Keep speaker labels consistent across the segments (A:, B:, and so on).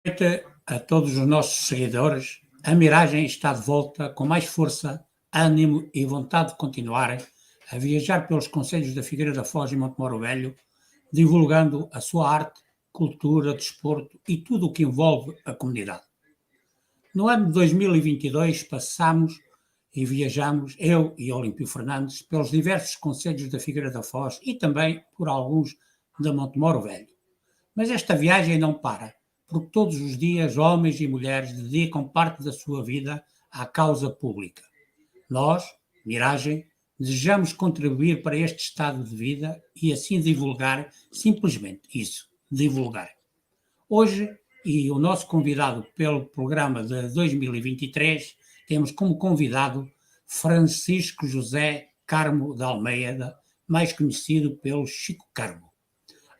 A: Noite a todos os nossos seguidores. A Miragem está de volta com mais força, ânimo e vontade de continuar a viajar pelos concelhos da Figueira da Foz e Montemoro Velho, divulgando a sua arte, cultura, desporto e tudo o que envolve a comunidade. No ano de 2022 passamos e viajamos, eu e Olímpio Fernandes, pelos diversos concelhos da Figueira da Foz e também por alguns da Montemoro Velho. Mas esta viagem não para, porque todos os dias homens e mulheres dedicam parte da sua vida à causa pública. Nós, Miragem, desejamos contribuir para este estado de vida e assim divulgar, simplesmente isso, divulgar. Hoje, e o nosso convidado pelo programa de 2023, temos como convidado Francisco José Carmo de Almeida, mais conhecido pelo Chico Carmo.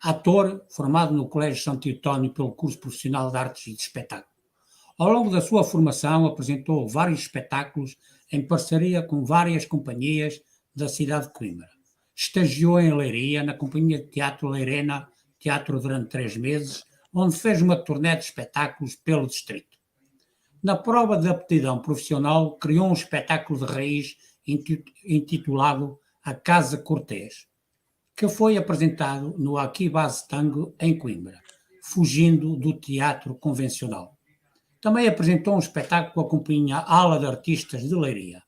A: Ator, formado no Colégio São Teotónio pelo curso profissional de artes e de espetáculo. Ao longo da sua formação apresentou vários espetáculos em parceria com várias companhias da cidade de Coimbra. Estagiou em Leiria, na companhia de teatro Leirena Teatro durante 3 meses, onde fez uma turnê de espetáculos pelo distrito. Na prova de aptidão profissional, criou um espetáculo de raiz intitulado A Casa Cortês, que foi apresentado no Aqui Base Tango, em Coimbra, fugindo do teatro convencional. Também apresentou um espetáculo com a companhia Ala de Artistas de Leiria.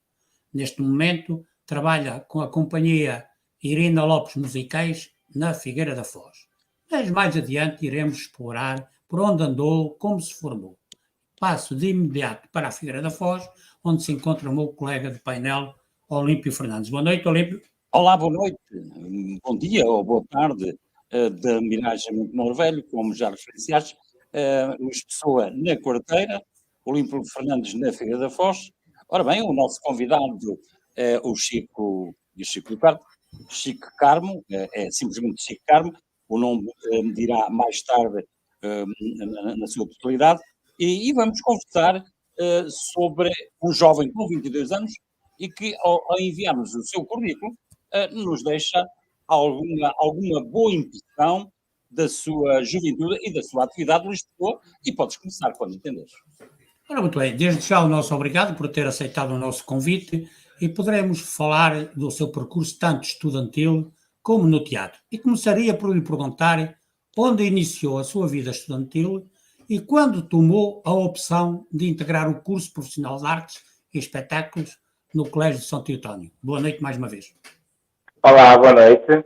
A: Neste momento, trabalha com a companhia Irina Lopes Musicais, na Figueira da Foz. Mas mais adiante iremos explorar por onde andou, como se formou. Passo de imediato para a Figueira da Foz, onde se encontra o meu colega de painel, Olímpio Fernandes. Boa noite, Olímpio.
B: Olá, boa noite, bom dia ou boa tarde da Miragem Montemoro Velho, como já referenciaste, Luís Pessoa na Quarteira, Olímpio Fernandes na Figueira da Foz. Ora bem, o nosso convidado é o Chico Ricardo, Chico Carmo, é simplesmente Chico Carmo, o nome me dirá mais tarde na sua totalidade, e vamos conversar sobre um jovem com 22 anos e que ao enviarmos o seu currículo, nos deixa alguma boa impressão da sua juventude e da sua atividade, Luís Pessoa, e podes começar quando entenderes.
A: Ora, muito bem, desde já o nosso obrigado por ter aceitado o nosso convite e poderemos falar do seu percurso tanto estudantil como no teatro. E começaria por lhe perguntar onde iniciou a sua vida estudantil e quando tomou a opção de integrar o curso profissional de artes e espetáculos no Colégio de São Teotónio. Boa noite mais uma vez.
C: Olá, boa noite.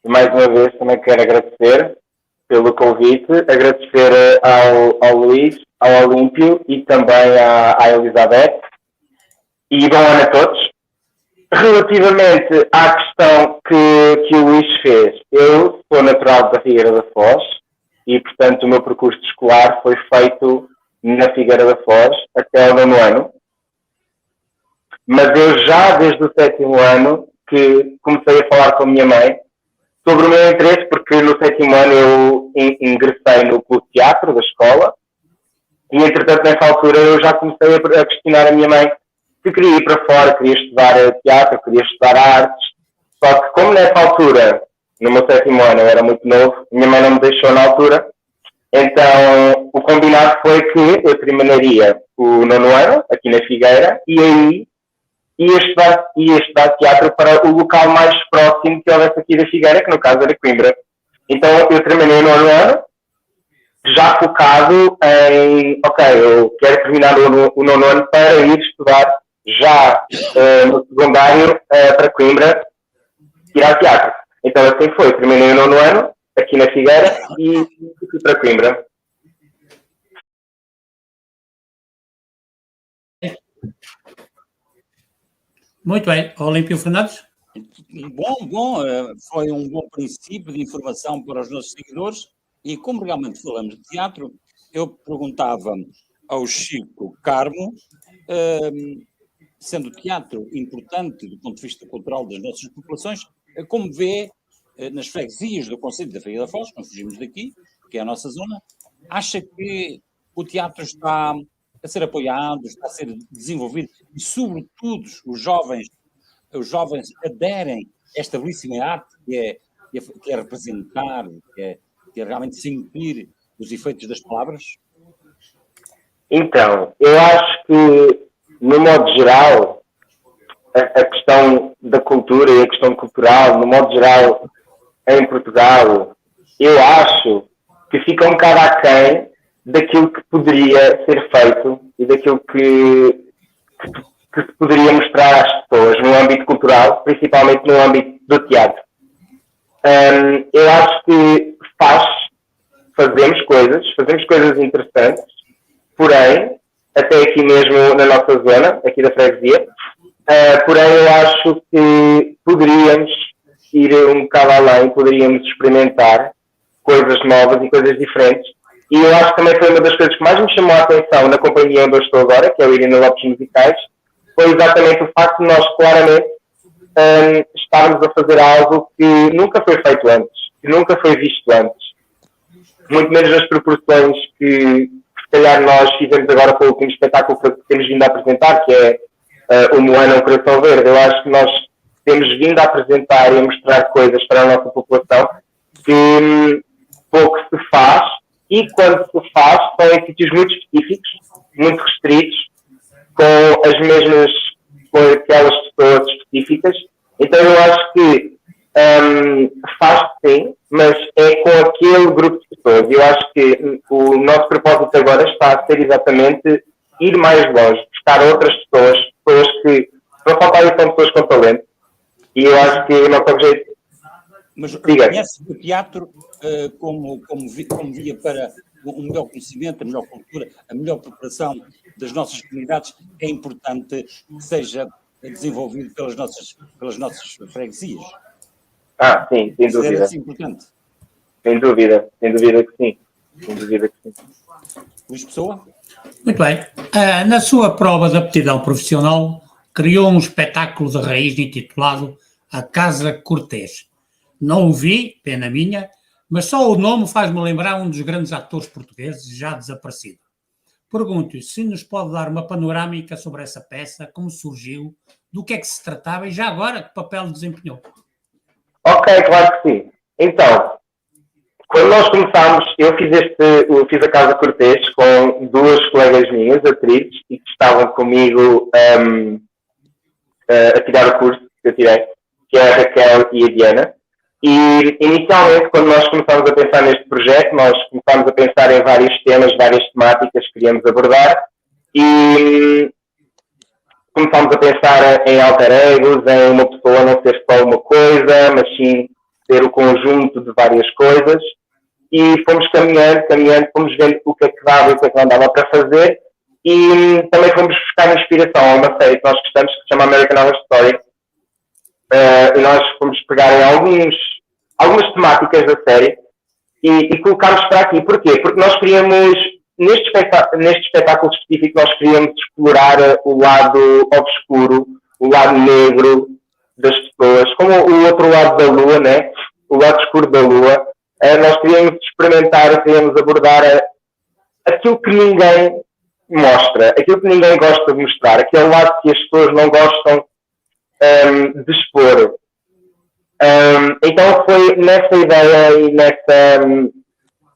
C: Mais uma vez também quero agradecer pelo convite, agradecer ao Luís, ao Olímpio e também à Elizabeth. E bom ano a todos. Relativamente à questão que o Luís fez, eu sou natural da Figueira da Foz e, portanto, o meu percurso escolar foi feito na Figueira da Foz até o 9º ano. Mas eu já desde o 7º ano que comecei a falar com a minha mãe sobre o meu interesse, porque no 7º ano eu ingressei no clube de teatro da escola e, entretanto, nessa altura eu já comecei a questionar a minha mãe se queria ir para fora, queria estudar teatro, queria estudar artes. Só que como nessa altura, no meu 7º ano, eu era muito novo, minha mãe não me deixou na altura, então o combinado foi que eu terminaria o 9º ano, aqui na Figueira, e aí ia estudar teatro para o local mais próximo que houvesse aqui da Figueira, que no caso era Coimbra. Então eu terminei o 9º ano, já focado em, eu quero terminar o 9º ano para ir estudar já no secundário para Coimbra, tirar teatro. Então assim foi, terminei o 9º ano, aqui na Figueira, e fui para Coimbra.
A: Muito bem, Olímpio Fernandes.
B: Bom, foi um bom princípio de informação para os nossos seguidores e como realmente falamos de teatro, eu perguntava ao Chico Carmo, sendo o teatro importante do ponto de vista cultural das nossas populações, como vê nas freguesias do concelho da Figueira da Foz, não fugimos daqui, que é a nossa zona, acha que o teatro está a ser apoiado, está a ser desenvolvido e, sobretudo, os jovens aderem a esta belíssima arte que é representar, que é realmente sentir os efeitos das palavras?
C: Então, eu acho que, no modo geral, a questão da cultura e a questão cultural, no modo geral, em Portugal, eu acho que fica um bocado aquém daquilo que poderia ser feito e daquilo que se poderia mostrar às pessoas no âmbito cultural, principalmente no âmbito do teatro. Eu acho que fazemos coisas interessantes, porém, até aqui mesmo na nossa zona, aqui da freguesia, porém eu acho que poderíamos ir um bocado além, poderíamos experimentar coisas novas e coisas diferentes. E eu acho que também foi uma das coisas que mais me chamou a atenção na companhia onde eu estou agora, que é o Irina Lopes Musicais, foi exatamente o facto de nós claramente estarmos a fazer algo que nunca foi feito antes, que nunca foi visto antes. Muito menos nas proporções que se calhar nós fizemos agora com o último espetáculo que temos vindo a apresentar, que é o Moana, o Coração Verde. Eu acho que nós temos vindo a apresentar e a mostrar coisas para a nossa população que pouco se faz, e quando se faz são em sítios muito específicos, muito restritos, com aquelas pessoas específicas. Então eu acho que faz sim, mas é com aquele grupo de pessoas. Eu acho que o nosso propósito agora está a ser exatamente ir mais longe, buscar outras pessoas que não faltar são pessoas com talento. E eu acho que o nosso objetivo...
B: Mas reconhece o teatro como via para um melhor conhecimento, a melhor cultura, a melhor preparação das nossas comunidades, é importante que seja desenvolvido pelas nossas freguesias.
C: Sim, sem dúvida.
B: Assim importante.
C: Sem dúvida que sim.
B: Luís Pessoa?
A: Muito bem. Na sua prova de aptidão profissional, criou um espetáculo de raiz intitulado A Casa Cortês. Não o vi, pena minha, mas só o nome faz-me lembrar um dos grandes atores portugueses já desaparecido. Pergunto-lhe se nos pode dar uma panorâmica sobre essa peça, como surgiu, do que é que se tratava e já agora que papel desempenhou.
C: Ok, claro que sim. Então, quando nós começámos, eu fiz a Casa Cortês com duas colegas minhas, atrizes, e que estavam comigo a tirar o curso que eu tirei, que é a Raquel e a Diana. E, inicialmente, quando nós começámos a pensar neste projeto, nós começámos a pensar em vários temas, várias temáticas que queríamos abordar, e começámos a pensar em alter egos, em uma pessoa não ser só uma coisa, mas sim ser o conjunto de várias coisas, e fomos caminhando, fomos vendo o que é que dava e o que é que não dava para fazer, e também fomos buscar inspiração a uma série que nós gostamos, que se chama American Horror Story. E nós fomos pegar em algumas temáticas da série e colocámos para aqui. Porquê? Porque nós queríamos, neste espetáculo específico, nós queríamos explorar o lado obscuro, o lado negro das pessoas, como o outro lado da lua, né? O lado escuro da lua. Nós queríamos experimentar, queríamos abordar aquilo que ninguém mostra, aquilo que ninguém gosta de mostrar, aquele lado que as pessoas não gostam de expor. Então foi nessa ideia e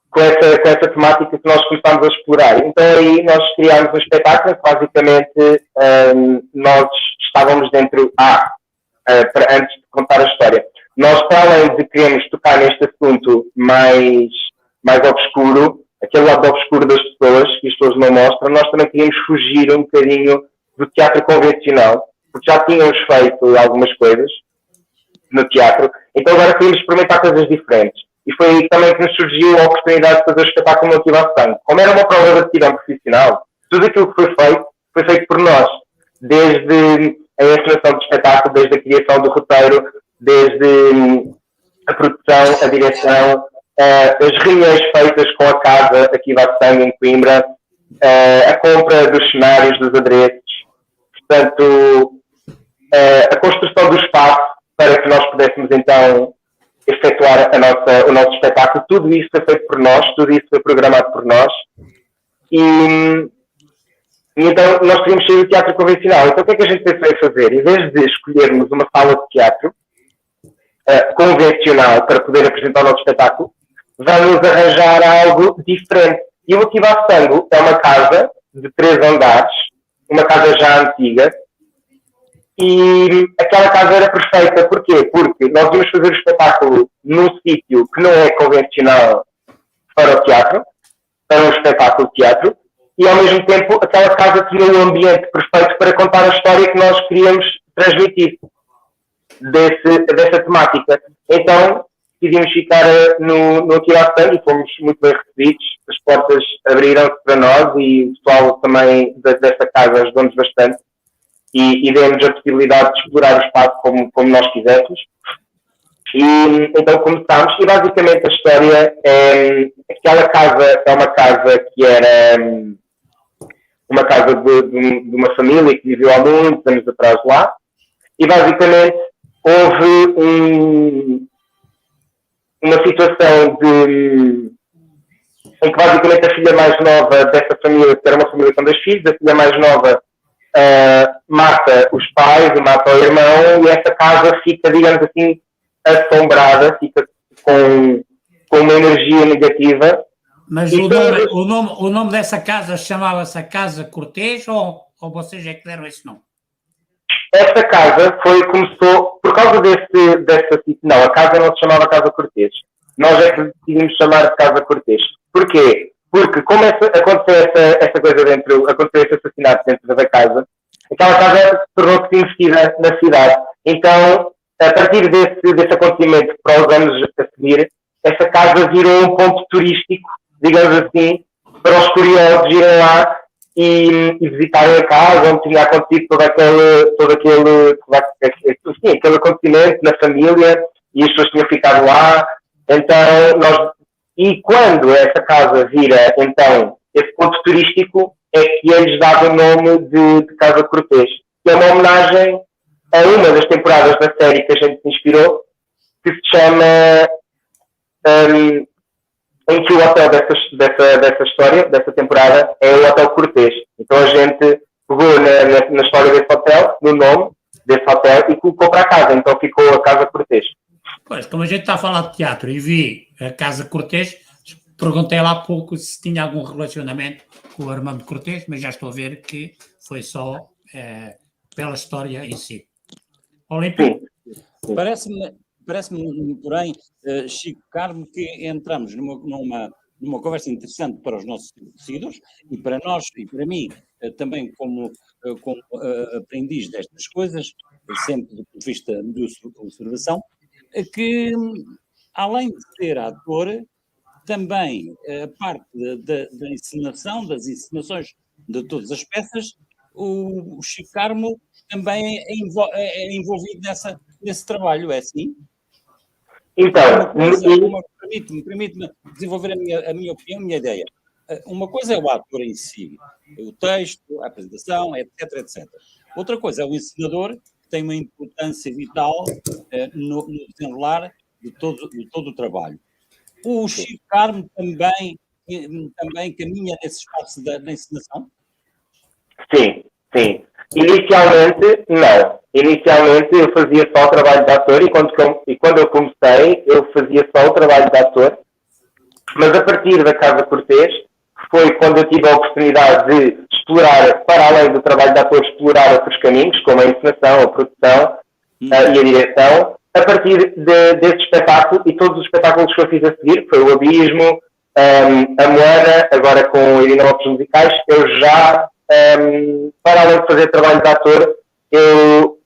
C: com essa temática que nós começámos a explorar. Então aí nós criámos um espetáculo que basicamente nós estávamos dentro antes de contar a história. Nós, para além de queremos tocar neste assunto mais obscuro, aquele lado obscuro das pessoas, que as pessoas não mostram, nós também queríamos fugir um bocadinho do teatro convencional, porque já tínhamos feito algumas coisas no teatro, então agora queríamos experimentar coisas diferentes. E foi aí também que nos surgiu a oportunidade de fazer o espetáculo Motivação. Como era uma prova de aptidão profissional, tudo aquilo que foi feito por nós. Desde a encenação do espetáculo, desde a criação do roteiro, desde a produção, a direção, as reuniões feitas com a casa aqui da Sangue em Coimbra, a compra dos cenários, dos adereços, portanto, a construção do espaço para que nós pudéssemos então efetuar o nosso espetáculo. Tudo isso foi feito por nós, tudo isso foi programado por nós. E então nós queríamos sair do teatro convencional. Então o que é que a gente pensou em fazer? Em vez de escolhermos uma sala de teatro convencional para poder apresentar o nosso espetáculo, vamos arranjar algo diferente. E o Motivação é uma casa de 3 andares, uma casa já antiga, e aquela casa era perfeita. Porquê? Porque nós íamos fazer o espetáculo num sítio que não é convencional para o teatro, para um espetáculo de teatro, e ao mesmo tempo aquela casa tinha um ambiente perfeito para contar a história que nós queríamos transmitir dessa temática. Então decidimos ficar no Aquilastano e fomos muito bem recebidos. As portas abriram-se para nós e o pessoal também dessa casa ajudou-nos bastante e deu-nos a possibilidade de explorar o espaço como nós quiséssemos. E então começámos, e basicamente a história é aquela casa é uma casa que era uma casa de uma família que viveu há muitos anos atrás lá, e basicamente houve uma situação em que basicamente a filha mais nova dessa família, que era uma família com 2 filhos, a filha mais nova mata os pais e mata o irmão, e essa casa fica, digamos assim, assombrada, fica com uma energia negativa.
A: Mas o nome dessa casa chamava-se a Casa Cortês ou vocês é que deram esse nome?
C: Esta casa começou por causa não, a casa não se chamava Casa Cortês. Nós é que decidimos chamar de Casa Cortês. Porquê? Porque como aconteceu essa coisa aconteceu esse assassinato dentro da casa, aquela casa tornou-se investida na cidade. Então, a partir desse acontecimento para os anos a seguir, essa casa virou um ponto turístico, digamos assim, para os curiosos irem lá e visitarem a casa onde tinha acontecido todo aquele acontecimento na família, e as pessoas tinham ficado lá. Então, quando essa casa vira, então, esse ponto turístico, é que eles davam o nome de Casa Cortês, que é uma homenagem a uma das temporadas da série que a gente se inspirou, que se chama em que o hotel dessa história, dessa temporada, é o Hotel Cortês. Então a gente pegou na história desse hotel, no nome desse hotel, e colocou para a casa. Então ficou a Casa Cortês.
A: Pois, como a gente está a falar de teatro e vi a Casa Cortês, perguntei lá há pouco se tinha algum relacionamento com o Armando Cortês, mas já estou a ver que foi só pela história em si. Olímpio?
B: Parece-me, porém, Chico Carmo, que entramos numa conversa interessante para os nossos seguidores e para nós, e para mim, também como aprendiz destas coisas, sempre do ponto de vista de observação, que, além de ser ator, também a parte da encenação, das encenações de todas as peças, o Chico Carmo também é envolvido nesse trabalho, é assim?
C: Então,
B: permite-me desenvolver a minha opinião, a minha ideia. Uma coisa é o ator em si, o texto, a apresentação, etc, etc. Outra coisa é o encenador, que tem uma importância vital no desenrolar de todo o trabalho. O Chico Carmo também caminha nesse espaço da encenação?
C: Sim. Inicialmente, não. Inicialmente eu fazia só o trabalho de ator, e quando eu comecei, eu fazia só o trabalho de ator. Mas a partir da Casa Cortês, foi quando eu tive a oportunidade de explorar, para além do trabalho de ator, explorar outros caminhos, como a encenação, a produção e a direção. A partir desse espetáculo, e todos os espetáculos que eu fiz a seguir, que foi o Abismo, a Moana, agora com o Irina Lopes Musicais, eu já, para além de fazer trabalho de ator, eu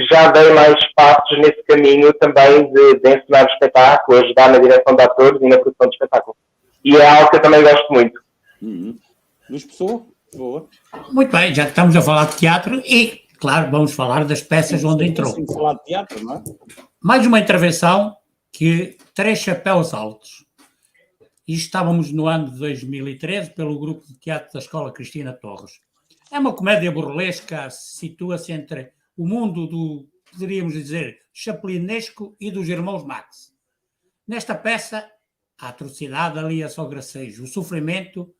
C: já dei mais passos nesse caminho também de ensinar o espetáculo, ajudar na direção de atores e na produção de espetáculo. E é algo que eu também gosto muito.
B: Luís Pessoa, por favor.
A: Muito bem, já estamos a falar de teatro e, claro, vamos falar das peças onde entrou.
B: Vamos falar de teatro, não é?
A: Mais uma intervenção que 3 chapéus altos. E estávamos no ano de 2013 pelo grupo de teatro da Escola Cristina Torres. É uma comédia burlesca, situa-se entre o mundo do, poderíamos dizer, chaplinesco e dos irmãos Max. Nesta peça, a atrocidade alia-se ao gracejo, o sofrimento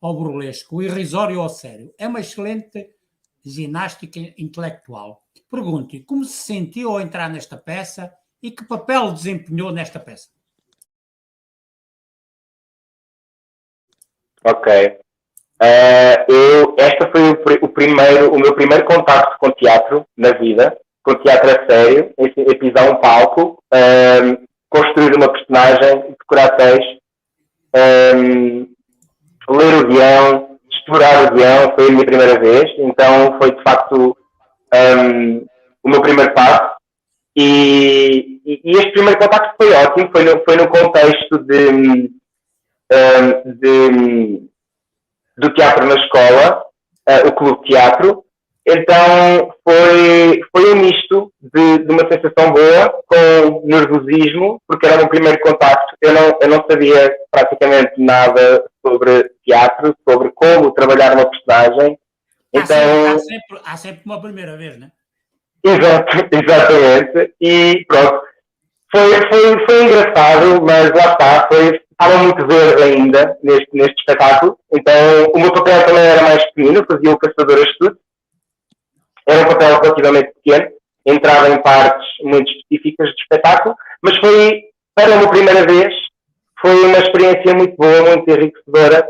A: ao burlesco, o irrisório ao sério. É uma excelente ginástica intelectual. Pergunto-lhe como se sentiu ao entrar nesta peça e que papel desempenhou nesta peça?
C: Ok. Esta foi o meu primeiro contacto com teatro na vida, com teatro a sério, é pisar um palco, construir uma personagem, decorar texto, ler o guião, explorar o guião, foi a minha primeira vez, então foi de facto o meu primeiro passo. E este primeiro contacto foi ótimo, foi no contexto do teatro na escola, o Clube de Teatro. Então foi um misto de uma sensação boa com nervosismo, porque era o meu primeiro contacto. Eu não sabia praticamente nada sobre teatro, sobre como trabalhar uma personagem. Então,
A: há sempre uma primeira vez, não é?
C: Exatamente. E pronto. Foi engraçado, mas lá está, estava muito verde ainda neste espetáculo. Então o meu papel também era mais pequeno, fazia o caçador astuto. Era um papel relativamente pequeno, entrava em partes muito específicas do espetáculo, mas foi, para uma primeira vez, foi uma experiência muito boa, muito enriquecedora.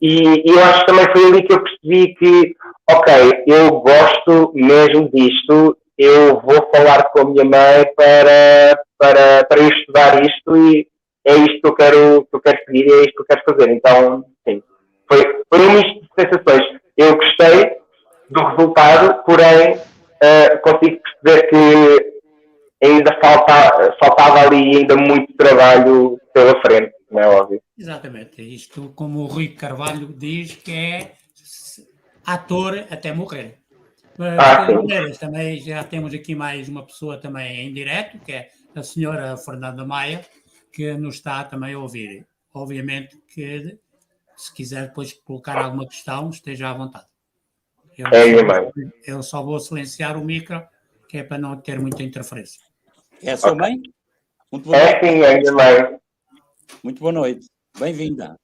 C: E eu acho que também foi ali que eu percebi que, ok, eu gosto mesmo disto, eu vou falar com a minha mãe para eu estudar isto e é isto que eu quero seguir e é isto que eu quero fazer. Então, sim, foi um misto de sensações. Eu gostei do resultado, porém consigo perceber que ainda faltava ali ainda muito trabalho pela frente, não é óbvio?
A: Exatamente. Isto, como o Rui Carvalho diz, que é ator até morrer. Mas, também já temos aqui mais uma pessoa também em direto, que é a senhora Fernanda Maia, que nos está também a ouvir. Obviamente que, se quiser depois colocar alguma questão, esteja à vontade. Eu só vou silenciar o micro, que é para não ter muita interferência.
B: É a sua mãe?
C: Muito boa noite. Sim, é a minha mãe.
B: Muito boa noite. Bem-vinda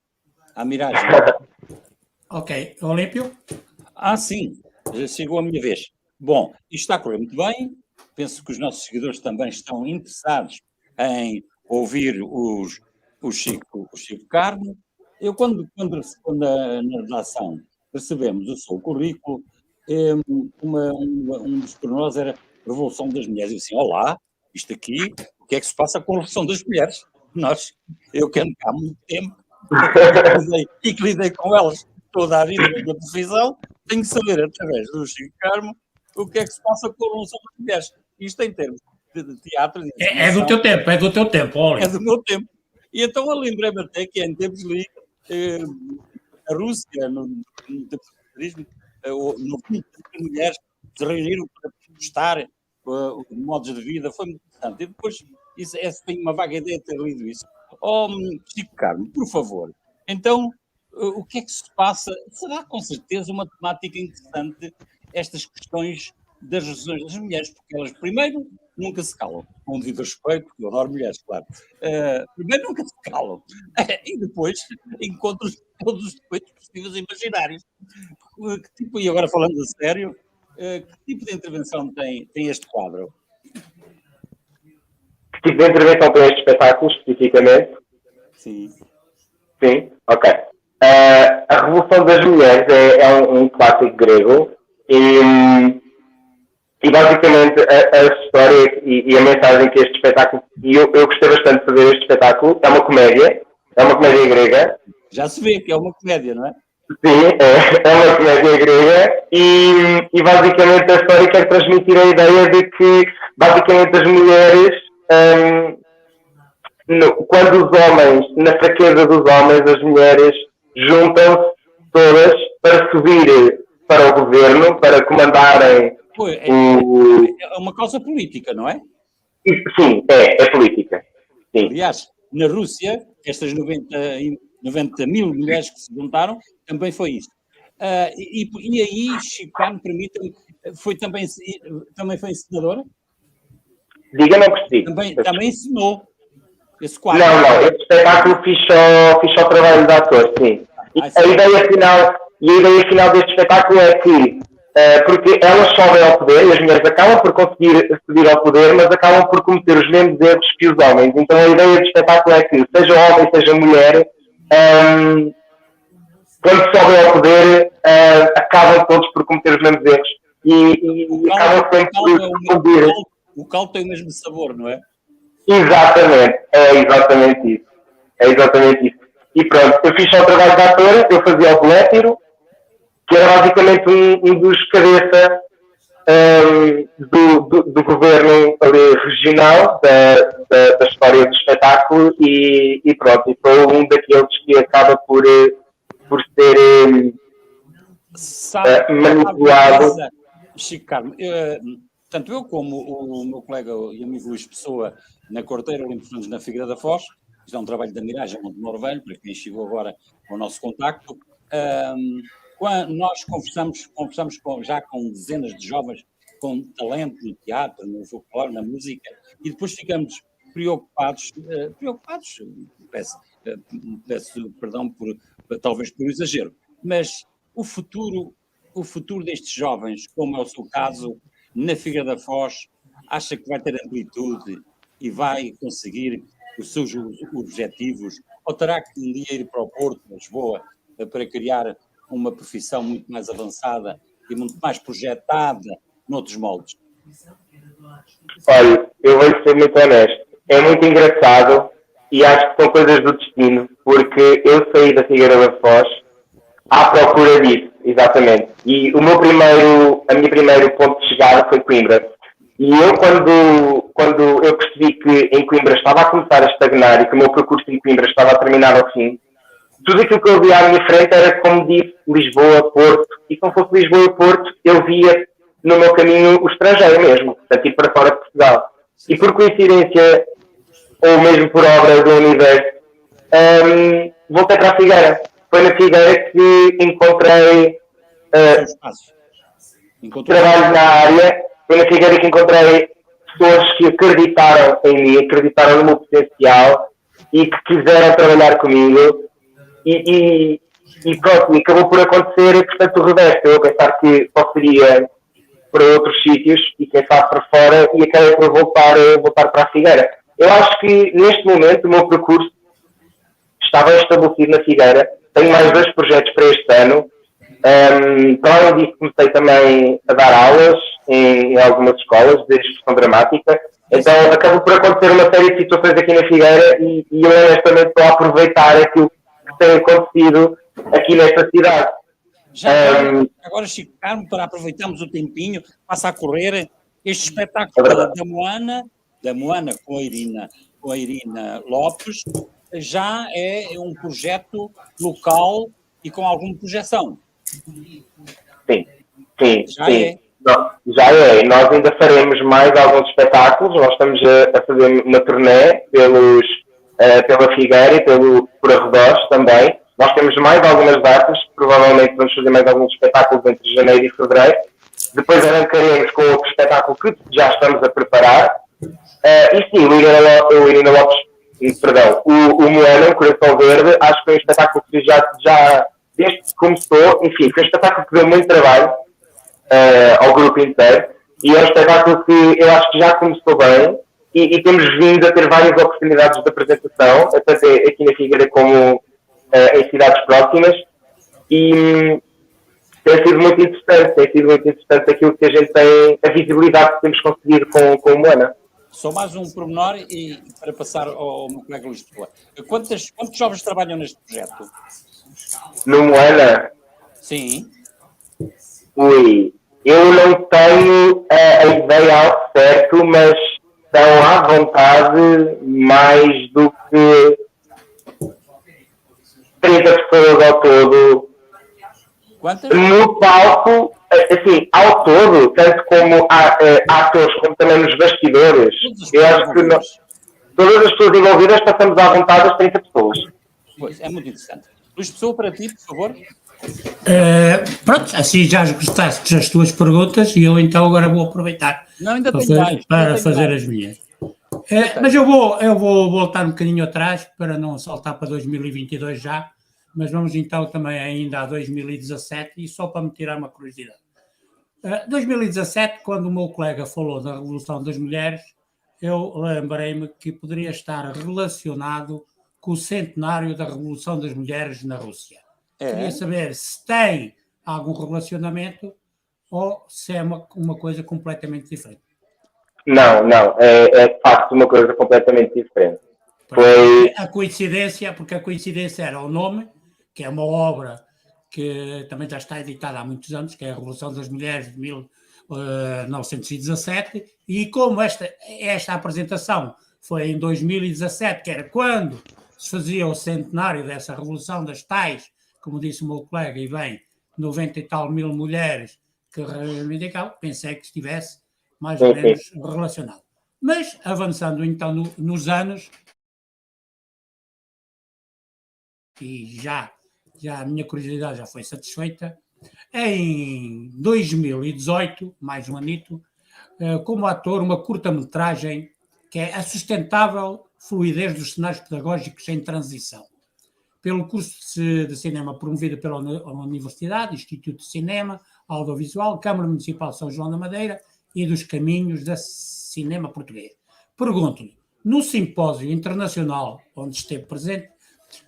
B: à Miragem.
A: Ok. Olímpio?
B: Sim. Chegou a minha vez. Bom, isto está a correr muito bem. Penso que os nossos seguidores também estão interessados em ouvir o Chico Carmo. Eu, quando na redação recebemos o seu currículo, um dos pormenores era a Revolução das Mulheres. Eu disse, olá, isto aqui, o que é que se passa com a Revolução das Mulheres? Eu que ando cá há muito tempo e que lidei com elas toda a vida da profissão, tenho que saber, através do Chico Carmo, o que é que se passa com a Revolução das Mulheres. Isto em termos de teatro...
A: É do teu tempo, Olímpio.
B: É do meu tempo. E então eu lembrei-me até que em tempos ali, a Rússia, no tempo do capitalismo, as mulheres se reuniram para protestar os modos de vida, foi muito interessante. E depois, tenho uma vaga ideia de ter lido isso. Chico Carmo, por favor, então, o que é que se passa? Será com certeza uma temática interessante estas questões das revoluções das mulheres, porque elas, primeiro, nunca se calam, com devido respeito, porque eu adoro mulheres, claro. Primeiro, nunca se calam, e depois encontram todos os defeitos possíveis e imaginários. E agora falando a sério, que tipo de intervenção tem este quadro?
C: Que tipo de intervenção tem este espetáculo, especificamente?
B: Sim.
C: Sim, ok. A Revolução das Mulheres é um clássico grego e basicamente a história e a mensagem que este espetáculo, e eu gostei bastante de fazer este espetáculo, é uma comédia grega.
B: Já se vê que é uma comédia, não é?
C: Sim, é uma comédia grega e basicamente a história quer transmitir a ideia de que basicamente as mulheres, quando os homens, na fraqueza dos homens, as mulheres juntam-se todas para subir para o governo, para comandarem
B: é uma causa política, não é?
C: Sim, é política. Sim.
B: Aliás, na Rússia, estas 90 mil mulheres que se juntaram, também foi isso. E aí, Chico Carmo, permita-me, também foi encenadora?
C: Diga, não percebi.
B: Também ensinou esse quadro.
C: Não, esse espetáculo fiz só o trabalho de ator, sim. A ideia final deste espetáculo é que, porque elas sobem ao poder, e as mulheres acabam por conseguir subir ao poder, mas acabam por cometer os mesmos erros que os homens. Então a ideia do espetáculo é que, seja homem, seja mulher, quando sobem ao poder, acabam todos por cometer os mesmos erros e acabam sempre por confundir.
B: O caldo tem o mesmo sabor, não é?
C: Exatamente, é exatamente isso. É exatamente isso. E pronto, eu fiz só o trabalho de ator, eu fazia o Belétiro, que era basicamente um dos cabeça do governo ali, regional da história do espetáculo e pronto, e foi um daqueles que acaba por ser manipulado.
B: Chico Carmo, tanto eu como o meu colega e amigo Luís Pessoa na Corteira, Olimpo Fernandes na Figueira da Foz, isto é um trabalho da Miragem Montemor Velho, para quem chegou agora ao nosso contacto. Quando nós conversamos já com dezenas de jovens com talento no teatro, no folclore, na música, e depois ficamos preocupados, peço perdão talvez por exagero, mas o futuro destes jovens, como é o seu caso, na Figueira da Foz, acha que vai ter amplitude e vai conseguir os seus objetivos, ou terá que um dia ir para o Porto, Lisboa, para criar uma profissão muito mais avançada e muito mais projetada noutros moldes?
C: Olha, eu vou ser muito honesto. É muito engraçado e acho que são coisas do destino, porque eu saí da Figueira da Foz à procura disso, exatamente. E a minha primeiro ponto de chegada foi Coimbra. E eu, quando eu percebi que em Coimbra estava a começar a estagnar e que o meu percurso em Coimbra estava a terminar ao fim, tudo aquilo que eu via à minha frente era, como disse, Lisboa, Porto. E se não fosse Lisboa e Porto, eu via no meu caminho o estrangeiro mesmo, portanto, ir para fora de Portugal. E por coincidência, ou mesmo por obra do universo, voltei para a Figueira. Foi na Figueira que encontrei trabalho na área. Foi na Figueira que encontrei pessoas que acreditaram em mim, acreditaram no meu potencial e que quiseram trabalhar comigo. E pronto, e acabou por acontecer, portanto, o reverso. Eu a pensar que posso ir para outros sítios e quem sabe para fora e acabei por voltar para a Figueira. Eu acho que neste momento o meu percurso está bem estabelecido na Figueira. Tenho mais 2 projetos para este ano. Para além disso, comecei também a dar aulas em algumas escolas de expressão dramática. Então acabou por acontecer uma série de situações aqui na Figueira e eu honestamente estou a aproveitar aquilo que tem acontecido aqui nesta cidade.
B: Agora, Chico Carmo, para aproveitarmos o tempinho, passa a correr este espetáculo da Moana com a Irina Lopes, já é um projeto local e com alguma projeção.
C: Sim.
B: É.
C: Já é. Nós ainda faremos mais alguns espetáculos. Nós estamos a fazer uma turnê pela Figueira e por arredores também. Nós temos mais algumas datas, provavelmente vamos fazer mais alguns espetáculos entre janeiro e fevereiro. Depois arrancaremos com outro espetáculo que já estamos a preparar. E sim, o Irina Lopes, o Moana, o Coração Verde, acho que foi um espetáculo que já desde que começou, enfim, foi um espetáculo que deu muito trabalho ao grupo inteiro. E é um espetáculo que eu acho que já começou bem e temos vindo a ter várias oportunidades de apresentação, tanto aqui na Figueira como em cidades próximas, e tem sido muito interessante aquilo que a gente tem, a visibilidade que temos conseguido com o Moana.
B: Só mais um pormenor e para passar ao meu colega Luís Pessoa. Quantos jovens trabalham neste projeto?
C: No Moana?
B: Sim.
C: Ui, eu não tenho a ideia ao certo, mas estão à vontade mais do que 30 pessoas ao todo.
B: Quantas?
C: No palco, assim, ao todo, tanto como atores, como também nos bastidores. Eu acho que todas as pessoas envolvidas passamos à vontade as 30 pessoas.
B: Pois, é muito interessante. Luís Pessoa, para ti, por favor.
A: Pronto, assim já esgotaste as tuas perguntas e eu então agora vou aproveitar para fazer as minhas. Mas eu vou voltar um bocadinho atrás para não saltar para 2022 já, mas vamos então também ainda a 2017 e só para me tirar uma curiosidade. 2017, quando o meu colega falou da Revolução das Mulheres, eu lembrei-me que poderia estar relacionado com o centenário da Revolução das Mulheres na Rússia. Queria saber se tem algum relacionamento ou se é uma coisa completamente diferente.
C: Não, é de facto uma coisa completamente diferente. Foi...
A: Porque a coincidência era o nome, que é uma obra que também já está editada há muitos anos, que é a Revolução das Mulheres de 1917, e como esta apresentação foi em 2017, que era quando se fazia o centenário dessa Revolução das tais, como disse o meu colega, e bem, 90 e tal mil mulheres que reivindicavam, pensei que estivesse mais ou menos relacionado. Mas, avançando então nos anos, e já a minha curiosidade já foi satisfeita, em 2018, mais um anito, como ator, uma curta-metragem que é A Sustentável Fluidez dos Cenários Pedagógicos em Transição, pelo curso de cinema promovido pela Universidade, Instituto de Cinema, Audiovisual, Câmara Municipal de São João da Madeira e dos Caminhos da Cinema Português. Pergunto-lhe, no simpósio internacional onde esteve presente,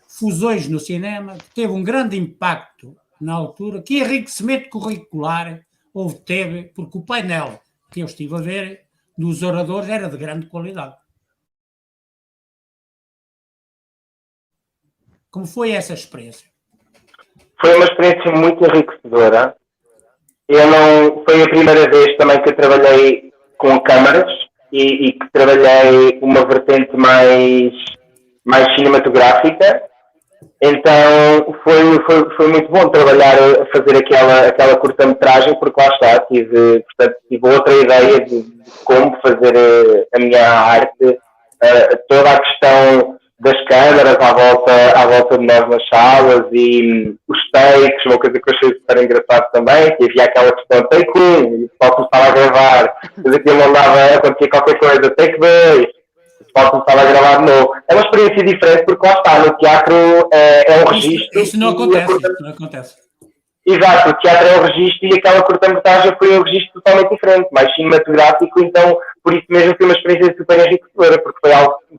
A: Fusões no Cinema, que teve um grande impacto na altura, que enriquecimento curricular teve, porque o painel que eu estive a ver dos oradores era de grande qualidade. Como foi essa experiência?
C: Foi uma experiência muito enriquecedora. Foi a primeira vez também que eu trabalhei com câmaras e que trabalhei uma vertente mais cinematográfica. Então foi muito bom trabalhar, fazer aquela curta-metragem, porque lá está, tive outra ideia de como fazer a minha arte, toda a questão das câmaras à volta de nós nas salas e os takes, uma coisa que eu achei super engraçado também, que havia aquela questão take 1, e o pessoal começava a gravar, depois aquilo não dava, acontecia qualquer coisa, take 2, pode começar a gravar de novo. É uma experiência diferente porque lá está, no teatro é um registro.
A: Isso não acontece.
C: Exato, o teatro é um registro e aquela curta-metragem foi um registro totalmente diferente, mais cinematográfico, então por isso mesmo foi uma experiência super enriquecedora, porque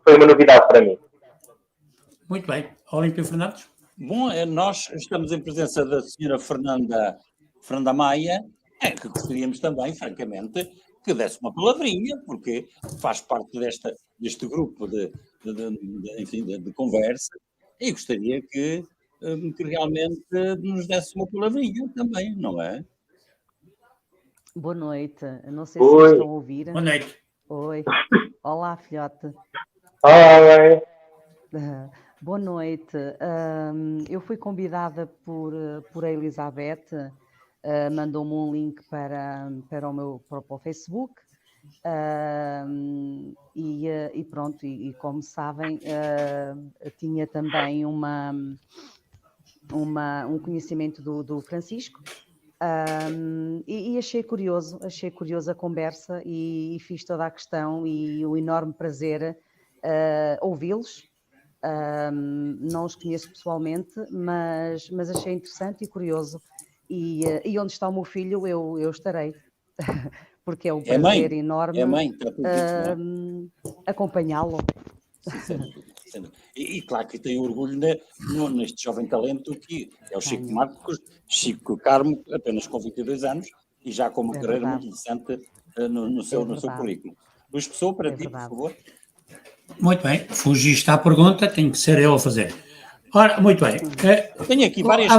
C: foi uma novidade para mim.
A: Muito bem. Olímpio Fernandes?
B: Bom, nós estamos em presença da senhora Fernanda Maia, que gostaríamos também, francamente, que desse uma palavrinha, porque faz parte deste grupo de conversa, e gostaria que realmente nos desse uma palavrinha também, não é?
D: Boa noite. Não sei se me estão a ouvir.
A: Boa noite.
D: Oi. Olá, filhote.
C: Olá.
D: Boa noite. Eu fui convidada por a Elizabeth, mandou-me um link para o Facebook, e pronto, e como sabem, tinha também um conhecimento do Francisco, e achei curioso a conversa e fiz toda a questão e o enorme prazer ouvi-los. Não os conheço pessoalmente, mas achei interessante e curioso, e onde está o meu filho eu estarei, porque é um prazer enorme acompanhá-lo.
B: E claro que tenho orgulho neste jovem talento que é o Chico Carmo, apenas com 22 anos e já com uma carreira muito interessante no seu currículo. Luís Pessoa, para ti, por favor.
A: Muito bem, fugiste à pergunta, tem que ser eu a fazer. Ora, muito bem.
B: Tenho aqui várias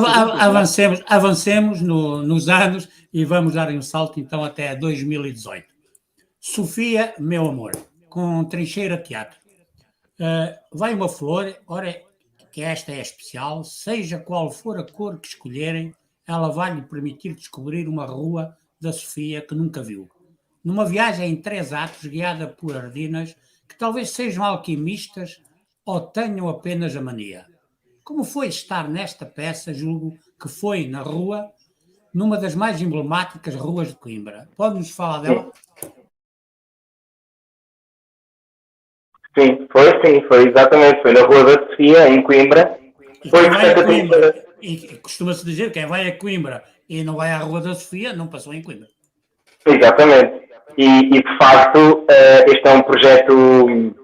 A: avancemos nos anos e vamos dar um salto então até 2018. Sofia, meu amor, com Trincheira Teatro. Vai uma flor, ora, que esta é especial, seja qual for a cor que escolherem, ela vai lhe permitir descobrir uma rua da Sofia que nunca viu. Numa viagem em 3 atos, guiada por ardinas, que talvez sejam alquimistas ou tenham apenas a mania. Como foi estar nesta peça, julgo que foi na rua, numa das mais emblemáticas ruas de Coimbra. Pode-nos falar dela?
C: Sim, foi exatamente, foi na Rua da Sofia, em Coimbra.
A: E costuma-se dizer que quem vai a Coimbra e não vai à Rua da Sofia, não passou em Coimbra.
C: Exatamente. E de facto, este é um projeto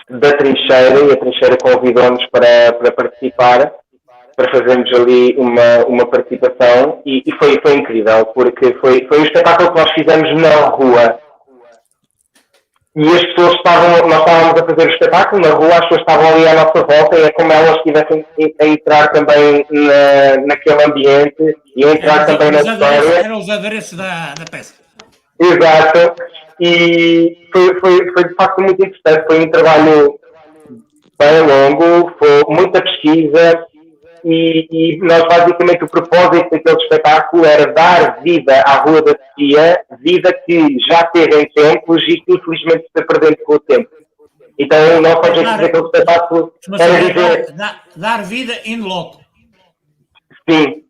C: da Trincheira, e a Trincheira convidou-nos para participar. para fazermos ali uma participação e foi incrível, porque foi um espetáculo que nós fizemos na rua. E as pessoas nós estávamos a fazer o espetáculo na rua, as pessoas estavam ali à nossa volta e é como elas estivessem a entrar também naquele ambiente e a entrar também na história.
A: Eram os adereços da peça.
C: Exato. E foi de facto muito interessante. Foi um trabalho bem longo, foi muita pesquisa e nós basicamente o propósito daquele espetáculo era dar vida à Rua da Sofia, vida que já teve em tempos e que infelizmente se está perdendo com o tempo. Então o nosso objetivo daquele espetáculo era dizer...
A: Dar vida in loco.
C: Sim,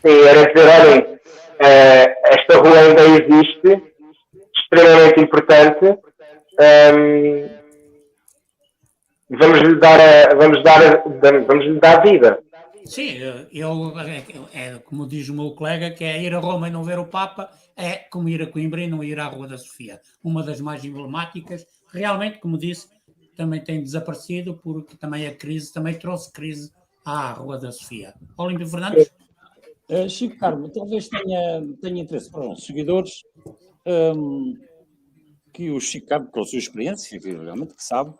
C: era dizer, olhem, esta rua ainda existe, extremamente importante, vamos lhe dar vida.
A: Sim, como diz o meu colega, que é ir a Roma e não ver o Papa, é como ir a Coimbra e não ir à Rua da Sofia. Uma das mais emblemáticas, realmente, como disse, também tem desaparecido, porque também a crise, também trouxe crise à Rua da Sofia. Olímpio Fernandes?
B: Chico Carmo, talvez tenha interesse para os nossos seguidores que o Chico Carmo, pela sua experiência, realmente que sabe,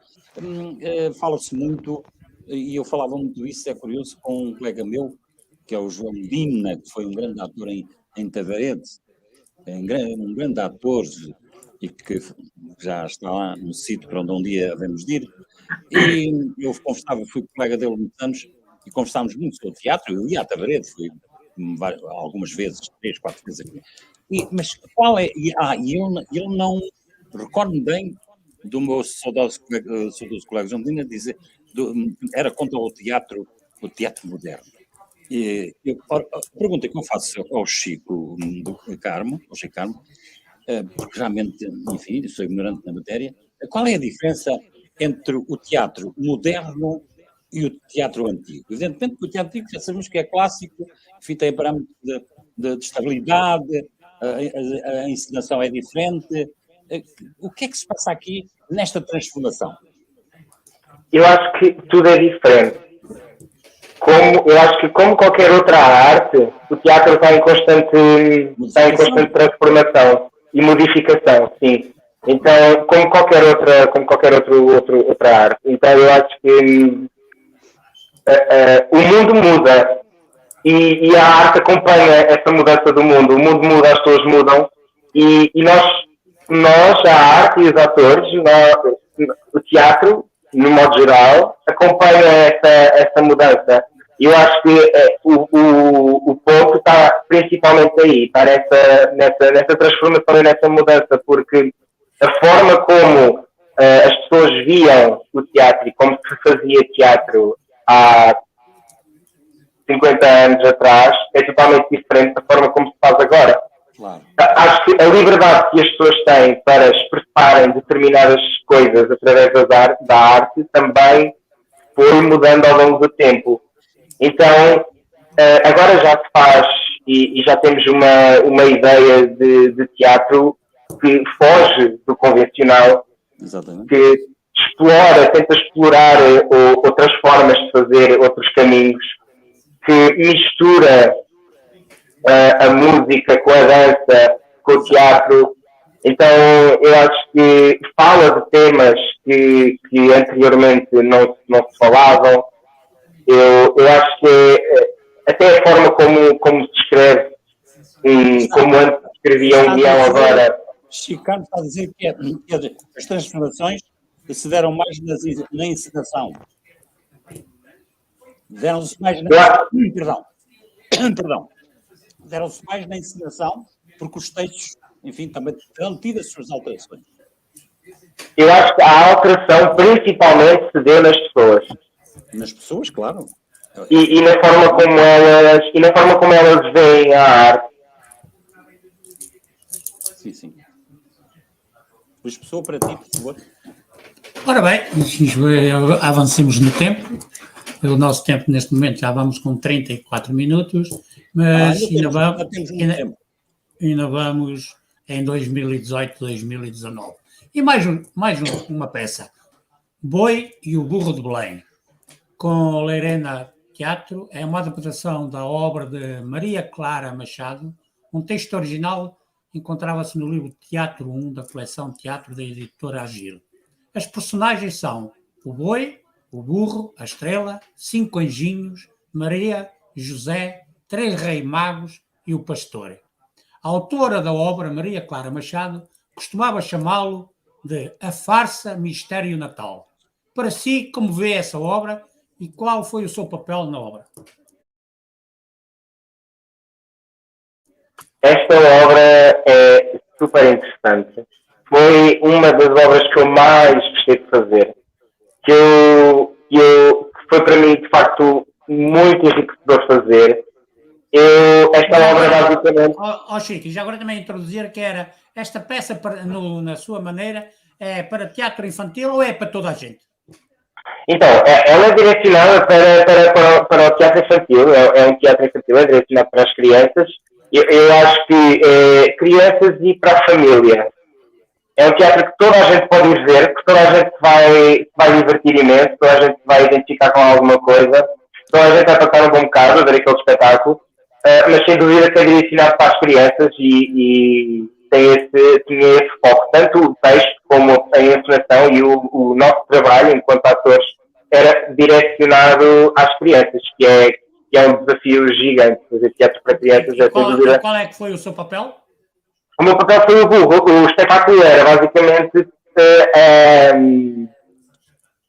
B: fala-se muito, e eu falava muito disso, é curioso, com um colega meu, que é o João Dina, que foi um grande ator em Tavaredes, um grande ator, e que já está lá no sítio para onde um dia havemos de ir, e eu fui colega dele há muitos anos, e conversámos muito sobre teatro. Eu ia a Tavaredes, fui algumas vezes, 3, 4 vezes aqui. Mas qual é... ele não... Recordo-me bem do meu saudoso colega João Medina dizer era contra o teatro moderno. E a pergunta que eu faço ao Chico Carmo, porque realmente, enfim, sou ignorante na matéria, qual é a diferença entre o teatro moderno e o teatro antigo? Evidentemente que o teatro antigo já sabemos que é clássico, enfim, tem parâmetros de estabilidade, a encenação é diferente. O que é que se passa aqui nesta transformação?
C: Eu acho que tudo é diferente. Eu acho que como qualquer outra arte, o teatro está em constante transformação e modificação, sim. Então, como qualquer outra arte. Então, eu acho que o mundo muda e a arte acompanha essa mudança do mundo. O mundo muda, as pessoas mudam e nós, a arte e os atores, o teatro, no modo geral, acompanha essa mudança. E eu acho que o ponto está principalmente aí, está nessa transformação e nessa mudança, porque a forma como as pessoas viam o teatro e como se fazia teatro há 50 anos atrás é totalmente diferente da forma como se faz agora.
B: Claro.
C: Acho que a liberdade que as pessoas têm para expressarem determinadas coisas através da arte também foi mudando ao longo do tempo. Então, agora já se faz e já temos uma ideia de teatro que foge do convencional.
B: Exatamente.
C: Que tenta explorar outras formas de fazer, outros caminhos, que mistura a música com a dança, com o teatro. Então, eu acho que fala de temas que anteriormente não se falavam. Eu acho que até a forma como se escreve, como antes se escrevia um guião agora.
B: Chico Carmo está a dizer que as transformações se deram mais na encenação. Deram-se mais Perdão. Deram-se mais na encenação, porque os textos, enfim, também terão tido as suas alterações.
C: Eu acho que a alteração principalmente se deu nas pessoas.
B: Nas pessoas, claro.
C: E na forma como elas veem a arte.
B: Sim. Luís Pessoa, para ti, por favor.
A: Ora bem, avancemos no tempo. O nosso tempo neste momento já vamos com 34 minutos, mas ainda vamos em 2018, 2019. E mais uma peça, Boi e o Burro de Belém, com Leirena Teatro é uma adaptação da obra de Maria Clara Machado. Um texto original encontrava-se no livro Teatro 1 da coleção Teatro da editora Agir. As personagens são o boi, o burro, a estrela, 5 anjinhos, Maria, José, 3 reis magos e o pastor. A autora da obra, Maria Clara Machado, costumava chamá-lo de A Farsa Mistério Natal. Para si, como vê essa obra e qual foi o seu papel na obra?
C: Esta obra é super interessante. Foi uma das obras que eu mais gostei de fazer. Que foi para mim, de facto, muito enriquecedor fazer. Esta obra, basicamente...
A: Chico, e já agora também introduzir que era esta peça, na sua maneira, é para teatro infantil ou é para toda a gente?
C: Então, ela é direcionada para o teatro infantil, é um teatro infantil, é direcionado para as crianças. Eu acho que crianças e para a família. É um teatro que toda a gente pode ir ver, que toda a gente vai divertir imenso, toda a gente vai identificar com alguma coisa, toda a gente vai passar um bom bocado a ver aquele espetáculo, mas sem dúvida que é direcionado para as crianças e tinha esse foco, tanto o texto como a encenação e o nosso trabalho enquanto atores era direcionado às crianças, que é um desafio gigante fazer teatro para crianças.
A: Qual é que foi o seu papel?
C: O meu papel foi o burro. O espetáculo era basicamente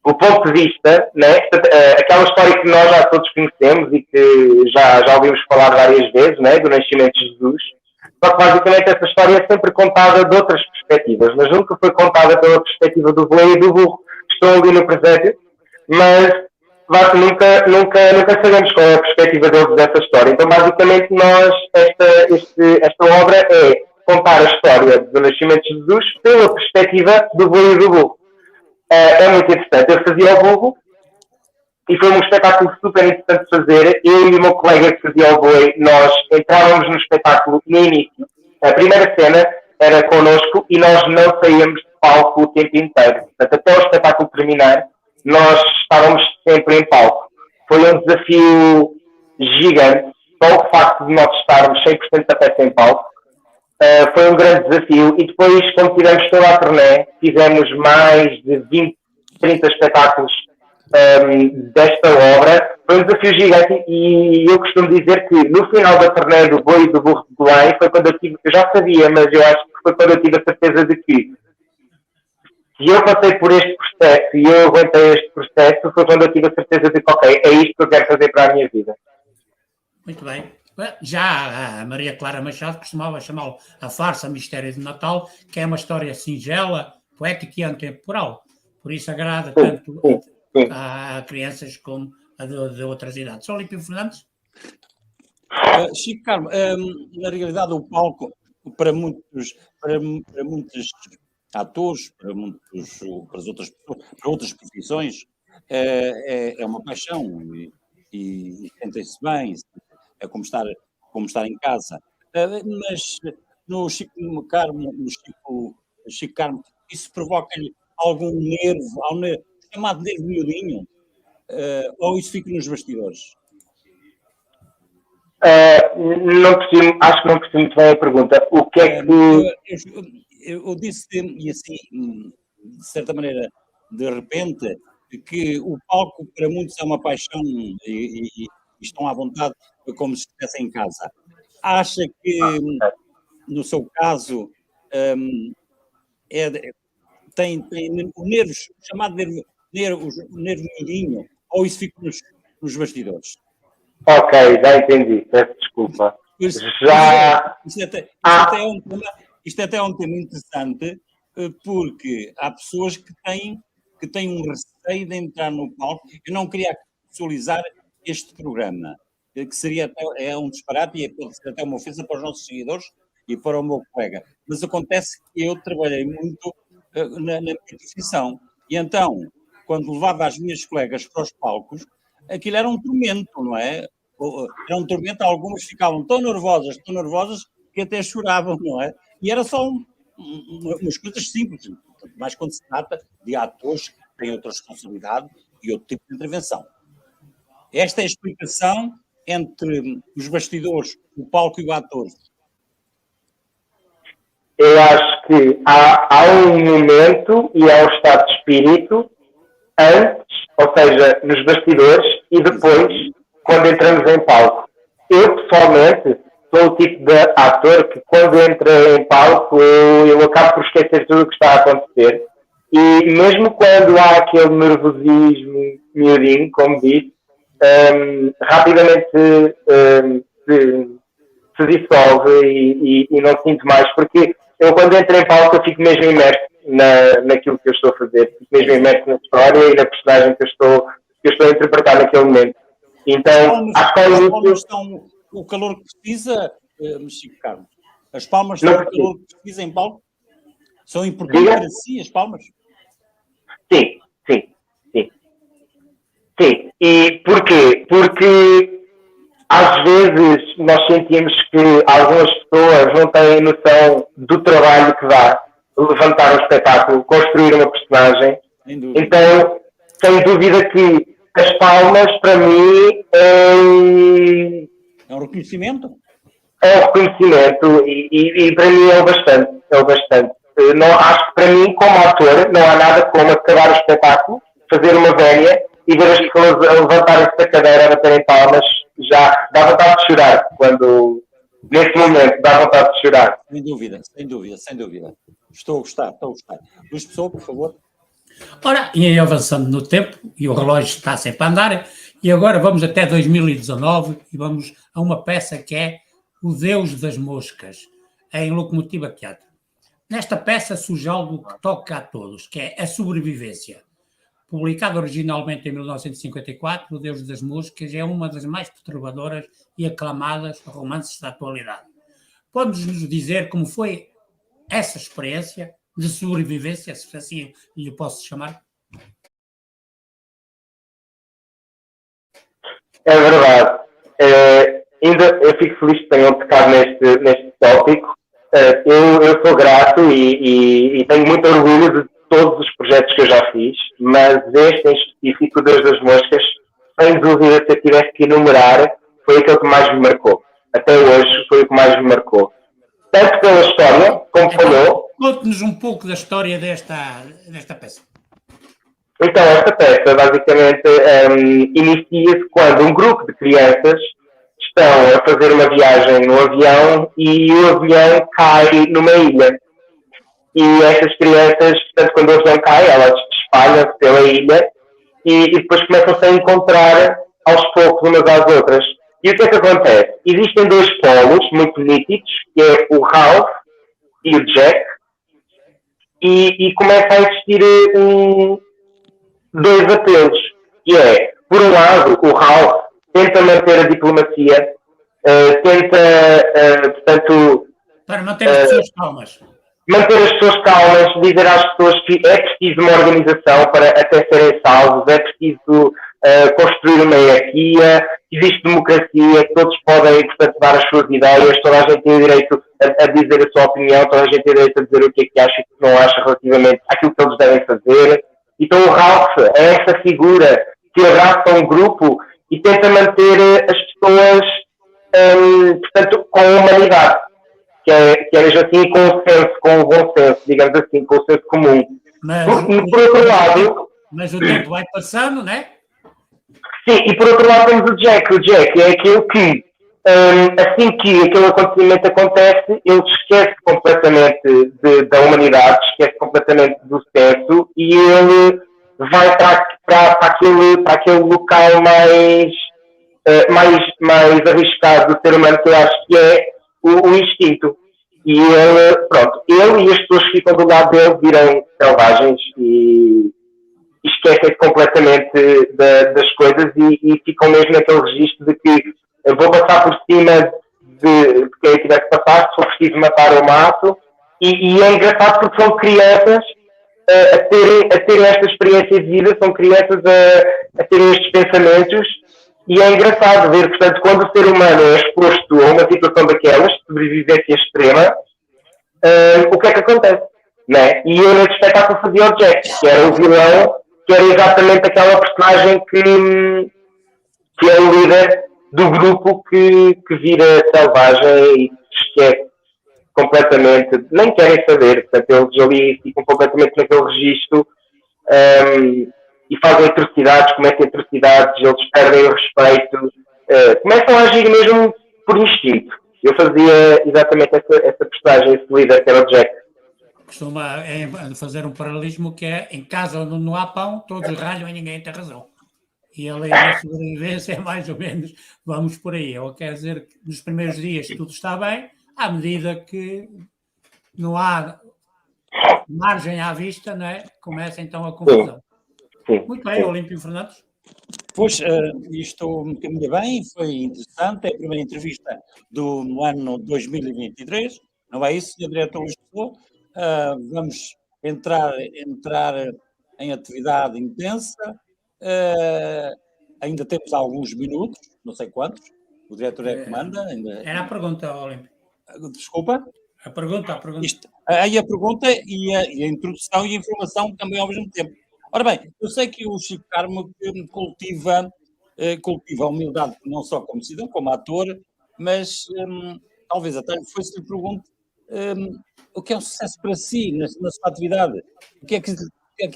C: o ponto de vista, né? Aquela história que nós já todos conhecemos e que já ouvimos falar várias vezes, né? Do nascimento de Jesus. Só que basicamente essa história é sempre contada de outras perspectivas, mas nunca foi contada pela perspectiva do boi e do burro, que estão ali no presente, mas nunca sabemos qual é a perspectiva deles dessa história. Então, basicamente, esta obra é contar a história do nascimento de Jesus pela perspectiva do boi e do burro. É muito interessante. Eu fazia o burro e foi um espetáculo super interessante de fazer. Eu e o meu colega que fazia o boi, nós entrávamos no espetáculo no início. A primeira cena era connosco e nós não saíamos de palco o tempo inteiro. Portanto, até o espetáculo terminar, nós estávamos sempre em palco. Foi um desafio gigante. Só o facto de nós estarmos 100% da peça em palco foi um grande desafio. E depois, quando tivemos toda a turnê, fizemos mais de 20, 30 espetáculos desta obra. Foi um desafio gigante e eu costumo dizer que no final da turnê do Boi e do Burro de Belém foi quando eu já sabia, mas eu acho que foi quando eu tive a certeza de que se eu passei por este processo e eu aguentei este processo, foi quando eu tive a certeza de que, ok, é isto que eu quero fazer para a minha vida.
A: Muito bem. Já a Maria Clara Machado costumava chamá-lo A Farsa Mistério de Natal, que é uma história singela, poética e antemporal. Por isso agrada tanto a crianças como a de outras idades. Olímpio Fernandes?
B: Chico Carmo, na realidade o palco, para muitos atores, para as outras pessoas, para outras profissões, é uma paixão e sentem-se bem, é como estar em casa. Mas no Chico Carmo, isso provoca-lhe algum nervo, chamado nervo miudinho, ou isso fica nos bastidores?
C: Acho que não percebi muito bem a pergunta. O que é que...
B: Eu disse, e assim, de certa maneira, de repente, que o palco para muitos é uma paixão e estão à vontade como se estivessem em casa. Acha que, no seu caso, tem o nervo, chamado nervo miudinho, ou isso fica nos bastidores?
C: Ok, já entendi, peço desculpa.
B: Isto até é um tema interessante, porque há pessoas que têm um receio de entrar no palco. Eu não queria visualizar este programa, que seria até um disparate e pode ser até uma ofensa para os nossos seguidores e para o meu colega. Mas acontece que eu trabalhei muito na minha profissão. E então, quando levava as minhas colegas para os palcos, aquilo era um tormento, não é? Era um tormento, algumas ficavam tão nervosas, que até choravam, não é? E era só umas coisas simples, mais quando se trata de atores que têm outra responsabilidade e outro tipo de intervenção. Esta é a explicação entre os bastidores, o palco e o ator.
C: Eu acho que há um momento e há um estado de espírito antes, ou seja, nos bastidores, e depois, quando entramos em palco. Eu, pessoalmente, sou o tipo de ator que, quando entra em palco, eu acabo por esquecer tudo o que está a acontecer. E mesmo quando há aquele nervosismo miudinho, como disse, rapidamente se dissolve e não sinto mais, porque eu, quando entro em palco, eu fico mesmo imerso naquilo que eu estou a fazer, fico mesmo imerso na história e na personagem que eu estou a interpretar naquele momento. Então,
B: as palmas estão o calor que precisa, Chico Carlos? As palmas estão o calor que precisa em palco? São importantes para si, as palmas?
C: Sim. E porquê? Porque às vezes nós sentimos que algumas pessoas não têm noção do trabalho que dá levantar um espetáculo, construir uma personagem. Então, sem dúvida que as palmas, para mim,
B: é um reconhecimento?
C: É um reconhecimento e para mim é o bastante. Não, acho que para mim, como ator, não há nada como acabar o espetáculo, fazer uma vénia e ver as pessoas a levantarem-se da cadeira, a baterem palmas, já dá vontade de chorar. Nesse momento, dá vontade de chorar.
B: Sem dúvida. Estou a gostar. Luís Pessoa, por favor.
A: Ora, e avançando no tempo, e o relógio está sempre a andar, e agora vamos até 2019 e vamos a uma peça que é O Deus das Moscas, em Locomotiva Teatro. Nesta peça surge algo que toca a todos, que é a sobrevivência. Publicado originalmente em 1954, O Deus das Moscas é uma das mais perturbadoras e aclamadas romances da atualidade. Pode-nos dizer como foi essa experiência de sobrevivência, se assim lhe posso chamar?
C: É verdade. Eu fico feliz que tenham tocado neste tópico. Eu sou grato e tenho muito orgulho de todos os projetos que eu já fiz, mas este em específico, Deus das Moscas, sem dúvida, se eu tivesse que enumerar, foi aquele que mais me marcou. Até hoje foi o que mais me marcou. Tanto pela história, como falou.
A: Conte-nos um pouco da história desta peça.
C: Então, esta peça, basicamente, inicia-se quando um grupo de crianças estão a fazer uma viagem no avião e o avião cai numa ilha. E essas crianças, portanto, quando o avião cai, elas espalham-se pela ilha e depois começam-se a encontrar aos poucos umas às outras. E o que é que acontece? Existem dois polos muito nítidos, que é o Ralph e o Jack, e começa a existir dois apelos, que é, por um lado, o Ralph tenta manter a diplomacia, portanto...
A: Para manter as pessoas calmas.
C: Manter as pessoas calmas, dizer às pessoas que é preciso uma organização para até serem salvos, é preciso construir uma hierarquia, existe democracia, que todos podem, portanto, dar as suas ideias, toda a gente tem o direito a dizer a sua opinião, toda a gente tem o direito a dizer o que é que acha e o que não acha relativamente àquilo que eles devem fazer. Então o Ralph é essa figura que abraça um grupo e tenta manter as pessoas, portanto, com a humanidade. Que é mesmo assim com o bom senso, digamos assim, com o senso comum. Por outro lado...
A: Mas o tempo vai passando, não é?
C: Sim, e por outro lado temos o Jack. O Jack é aquele que, assim que aquele acontecimento acontece, ele esquece completamente da humanidade, esquece completamente do senso e ele vai para aquele local mais arriscado do ser humano, que eu acho que é o instinto. E ele e as pessoas que ficam do lado dele viram selvagens e esquecem-se completamente das coisas e ficam mesmo naquele registro de que vou passar por cima de quem eu tiver que passar, se for preciso matar ou mato. E é engraçado porque são crianças a terem esta experiência de vida, são crianças a terem estes pensamentos. E é engraçado ver, portanto, quando o ser humano é exposto a uma situação daquelas, de sobrevivência extrema, o que é que acontece? Não é? E eu nesse espetáculo fazia o Jack, que era o vilão, que era exatamente aquela personagem que é o líder do grupo que vira selvagem e que é completamente, nem querem saber, portanto, eles ali ficam completamente naquele registro e fazem atrocidades, cometem atrocidades, eles perdem o respeito, começam a agir mesmo por instinto. Eu fazia exatamente essa postagem, esse líder que era o Jack.
A: Costuma fazer um paralelismo que é em casa onde não há pão, todos ralham e ninguém tem razão. E a lei da sobrevivência é mais ou menos, vamos por aí. Ou quer dizer que nos primeiros dias tudo está bem, à medida que não há margem à vista, não é? Começa então a confusão.
C: Sim.
A: Muito bem, Olímpio Fernandes.
B: Pois, isto me caminha bem, foi interessante, é a primeira entrevista do ano 2023, não é isso, Sr. Diretor Luís Pessoa? Vamos entrar em atividade intensa, ainda temos alguns minutos, não sei quantos, o diretor é que manda.
A: Era a pergunta, Olímpio.
B: Desculpa?
A: A pergunta.
B: Aí a pergunta e a introdução e a informação também ao mesmo tempo. Ora bem, eu sei que o Chico Carmo cultiva a humildade não só como cidadão, como ator, mas talvez até foi-se lhe pergunte o que é um sucesso para si na sua atividade, o que é que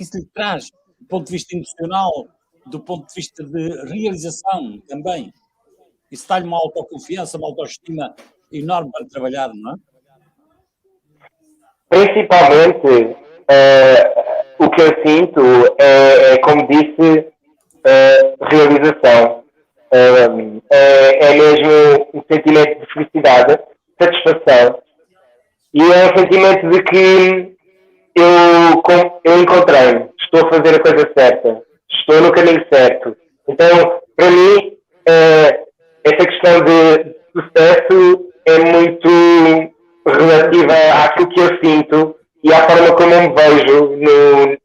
B: isso lhe traz do ponto de vista emocional, do ponto de vista de realização também. Isso dá-lhe uma autoconfiança, uma autoestima enorme para trabalhar, não é?
C: Principalmente, o que eu sinto é como disse, realização. É mesmo um sentimento de felicidade, satisfação. E é um sentimento de que eu encontrei-me, estou a fazer a coisa certa, estou no caminho certo. Então, para mim, essa questão de sucesso é muito relativa àquilo que eu sinto e à forma como eu me vejo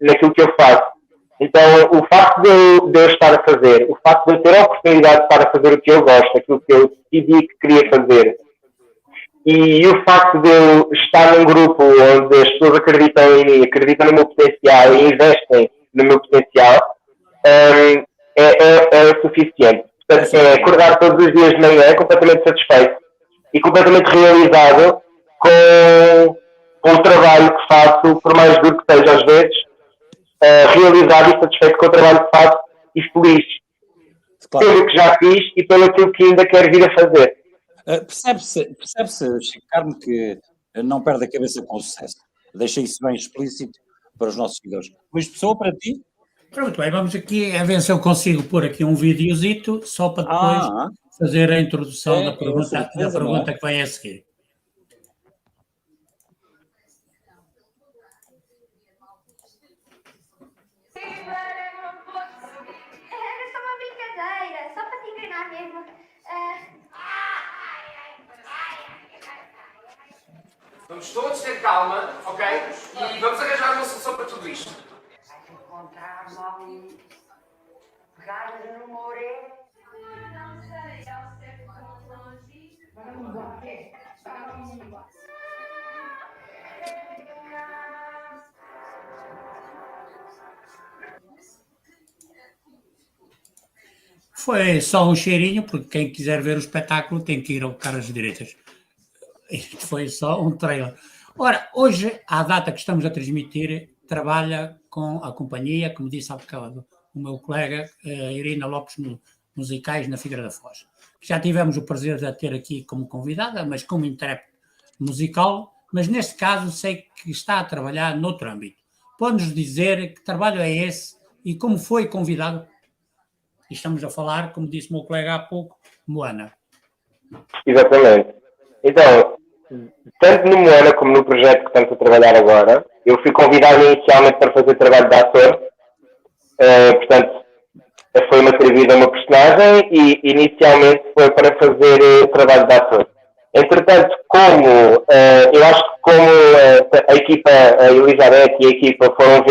C: naquilo que eu faço. Então, o facto de eu estar a fazer, o facto de eu ter a oportunidade de estar a fazer o que eu gosto, aquilo que eu decidi que queria fazer, e o facto de eu estar num grupo onde as pessoas acreditam em mim, acreditam no meu potencial e investem no meu potencial, é o suficiente. Portanto, é acordar todos os dias de manhã completamente satisfeito e completamente realizado com o trabalho que faço, por mais duro que seja às vezes, realizado e satisfeito com o trabalho que faço e feliz pelo que já fiz e pelo aquilo que ainda quero vir a fazer.
B: Percebe-se, Chico Carmo, que não perde a cabeça com o sucesso. Deixa isso bem explícito para os nossos seguidores. Luís Pessoa, para ti?
A: Muito bem, vamos aqui a ver se eu consigo pôr aqui um videozito só para depois fazer a introdução da pergunta que vem a seguir.
E: Era só uma brincadeira, só para te enganar mesmo.
F: Vamos todos ter calma, ok? E vamos arranjar uma solução para tudo isto.
G: Vai encontrar a mão pegar numa orelha.
A: Foi só um cheirinho, porque quem quiser ver o espetáculo tem que ir ao Caras Direitas. Isto foi só um trailer. Ora, hoje, à data que estamos a transmitir, trabalha com a companhia, como disse há bocado o meu colega, Irina Lopes Musicais, na Figueira da Foz. Já tivemos o prazer de a ter aqui como convidada, mas como intérprete musical, mas neste caso sei que está a trabalhar noutro âmbito. Pode-nos dizer que trabalho é esse e como foi convidado? E estamos a falar, como disse o meu colega há pouco, Moana.
C: Exatamente. Então, tanto no Moana como no projeto que estamos a trabalhar agora, eu fui convidado inicialmente para fazer trabalho de ator. Portanto, foi-me atribuída uma personagem e inicialmente foi para fazer trabalho de ator. Entretanto, eu acho que como a equipa, a Elizabeth e a equipa foram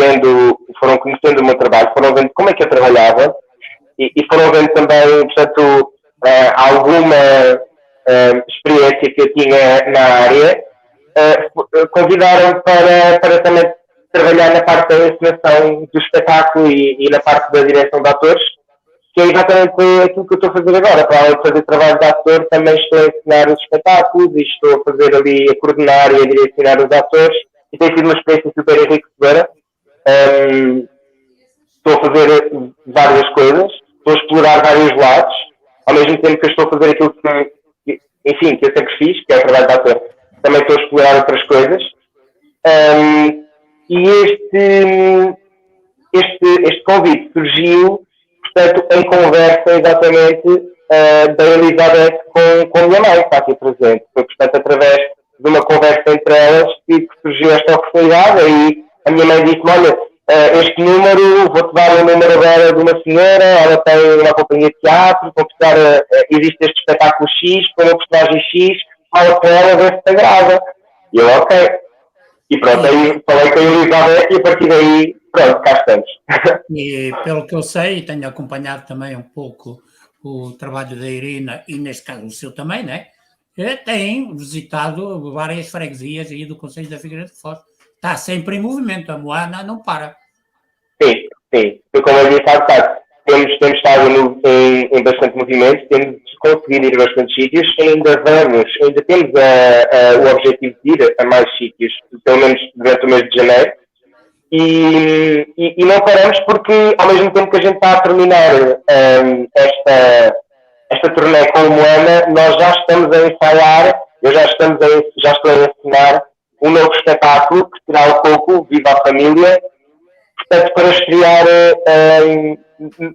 C: conhecendo o meu trabalho, foram vendo como é que eu trabalhava e foram vendo também, portanto, alguma experiência que eu tinha na área, convidaram-me para também trabalhar na parte da encenação do espetáculo e na parte da direção de atores. que é exatamente aquilo que eu estou a fazer agora. Para além de fazer trabalho de ator, também estou a ensinar os espetáculos e estou a fazer ali, a coordenar e a direcionar os atores. E tem sido uma experiência super enriquecedora. Estou a fazer várias coisas, estou a explorar vários lados, ao mesmo tempo que eu estou a fazer aquilo que enfim, que eu sempre fiz, que é o trabalho de ator. Também estou a explorar outras coisas. E este convite surgiu, portanto, em conversa exatamente da Elizabeth com a minha mãe, que está aqui presente. Foi, portanto, através de uma conversa entre elas que surgiu esta oportunidade. Aí a minha mãe disse-me, olha, este número, vou-te dar o número dela de uma senhora, ela tem uma companhia de teatro, vou precisar, existe este espetáculo X, com uma personagem X, fala com ela, vê se te agrada. E eu, ok. E pronto, aí falei com a Elizabeth e a partir daí, pronto, cá estamos.
A: E pelo que eu sei, tenho acompanhado também um pouco o trabalho da Irina e neste caso o seu também, né? Tem visitado várias freguesias aí do Conselho da Figueira de Foz. Está sempre em movimento, a Moana não para.
C: Sim, sim. Como eu disse há bocado, temos estado em bastante movimento, temos conseguido ir a bastantes sítios, ainda temos o objetivo de ir a mais sítios, pelo menos durante o mês de janeiro, e não paramos porque, ao mesmo tempo que a gente está a terminar esta turnê com o Moana, nós já estamos a ensaiar, já estou a ensinar um novo espetáculo que será o Coco, Viva a Família, portanto, para estrear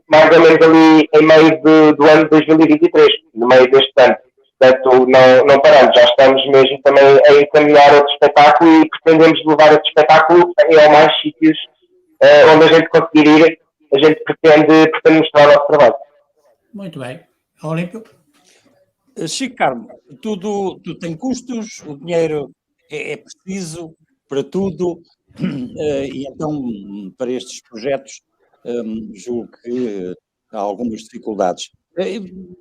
C: mais ou menos ali em meio do ano de 2023, no meio deste ano. Portanto, não paramos, já estamos mesmo também a encaminhar outro espetáculo e pretendemos levar outro espetáculo ao mais sítios onde a gente conseguir ir, a gente pretende mostrar o nosso trabalho.
A: Muito bem. Olímpio?
B: Chico Carmo, tudo tem custos, o dinheiro é preciso para tudo, e então, para estes projetos, julgo que há algumas dificuldades.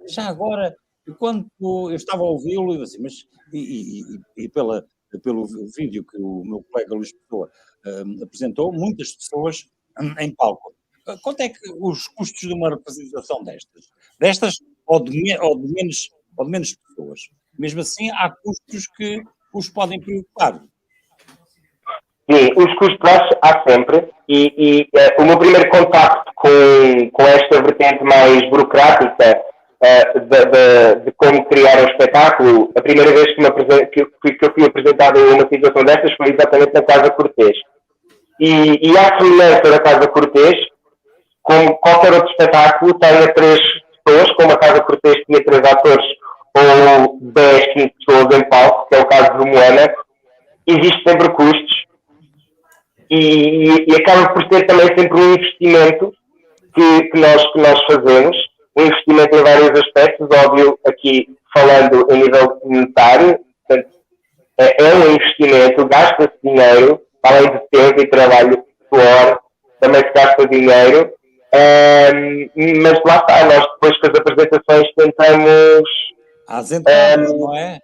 B: Já agora, quando eu estava a ouvi-lo, eu assim, mas, pelo vídeo que o meu colega Luís Pessoa apresentou, muitas pessoas em palco. Quanto é que os custos de uma representação destas ou de menos pessoas? Mesmo assim, há custos que os podem preocupar.
C: Sim, os custos há sempre, e o meu primeiro contacto com esta vertente mais burocrática de como criar um espetáculo, a primeira vez que eu fui apresentado a uma situação destas foi exatamente na Casa Cortês. E à semelhança da Casa Cortês, como qualquer outro espetáculo, tenha 3 pessoas, como a Casa Cortês tinha 3 atores ou 10, 15 pessoas em palco, que é o caso do Moana, existe sempre custos e acaba por ser também sempre um investimento que nós fazemos, um investimento em vários aspectos, óbvio, aqui falando em nível monetário, portanto, é um investimento, gasta-se dinheiro, além de tempo e trabalho, suor, também se gasta dinheiro, mas lá está, nós depois com as apresentações tentamos...
B: As entradas, não é?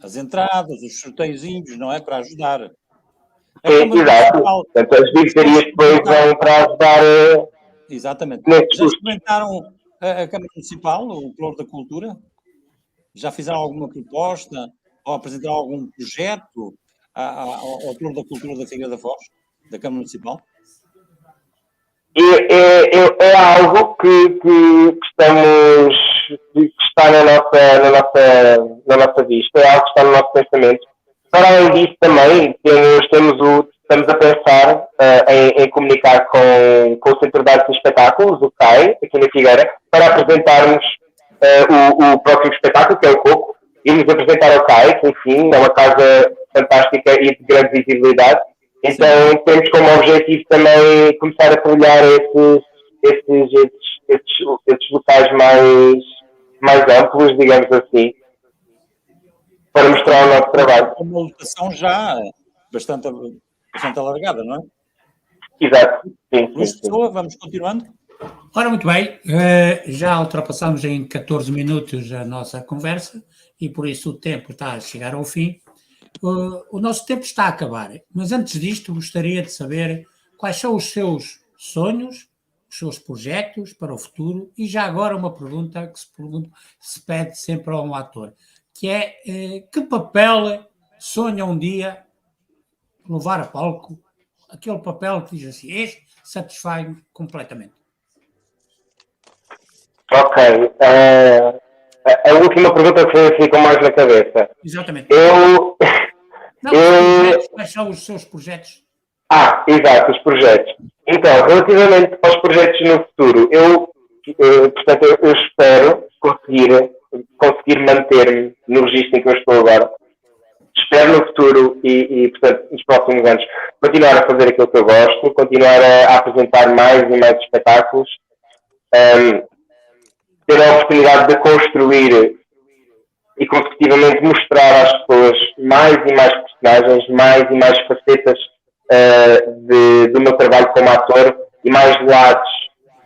B: As entradas, os sorteiozinhos, não é? Para ajudar.
C: Sim, exato. Portanto, as bilhetarias depois vão para ajudar...
B: Exatamente. Já experimentaram a Câmara Municipal, o Ploro da Cultura? Já fizeram alguma proposta ou apresentaram algum projeto ao Ploro da Cultura da Figueira da Foz, da Câmara Municipal?
C: É algo que está na nossa vista, é algo que está no nosso pensamento. Para além disso também estamos a pensar em comunicar com o Centro de Artes e Espetáculos, o CAI, aqui na Figueira, para apresentarmos o próximo espetáculo, que é o Coco, e nos apresentar ao CAI, que enfim é uma casa fantástica e de grande visibilidade. Então temos como objetivo também começar a trabalhar esses locais mais amplos, digamos assim, para mostrar o nosso trabalho.
B: Uma lotação já bastante alargada, não é?
C: Exato. Sim,
B: Luís Pessoa, vamos continuando?
A: Ora, muito bem, já ultrapassamos em 14 minutos a nossa conversa e por isso o tempo está a chegar ao fim. O nosso tempo está a acabar, mas antes disto gostaria de saber quais são os seus sonhos, os seus projetos para o futuro e já agora uma pergunta que se pede sempre a um ator, que é que papel sonha um dia levar a palco, aquele papel que diz assim, este satisfaz-me completamente.
C: Ok. A última pergunta que ficou mais na cabeça.
A: Exatamente.
C: Eu...
A: Quais são os seus projetos?
C: Exato, os projetos. Então, relativamente aos projetos no futuro, portanto, eu espero conseguir manter-me no registro em que eu estou agora. Espero no futuro portanto, nos próximos anos, continuar a fazer aquilo que eu gosto, continuar a apresentar mais e mais espetáculos, ter a oportunidade de construir e consecutivamente mostrar às pessoas mais e mais personagens, mais e mais facetas do meu trabalho como ator e mais lados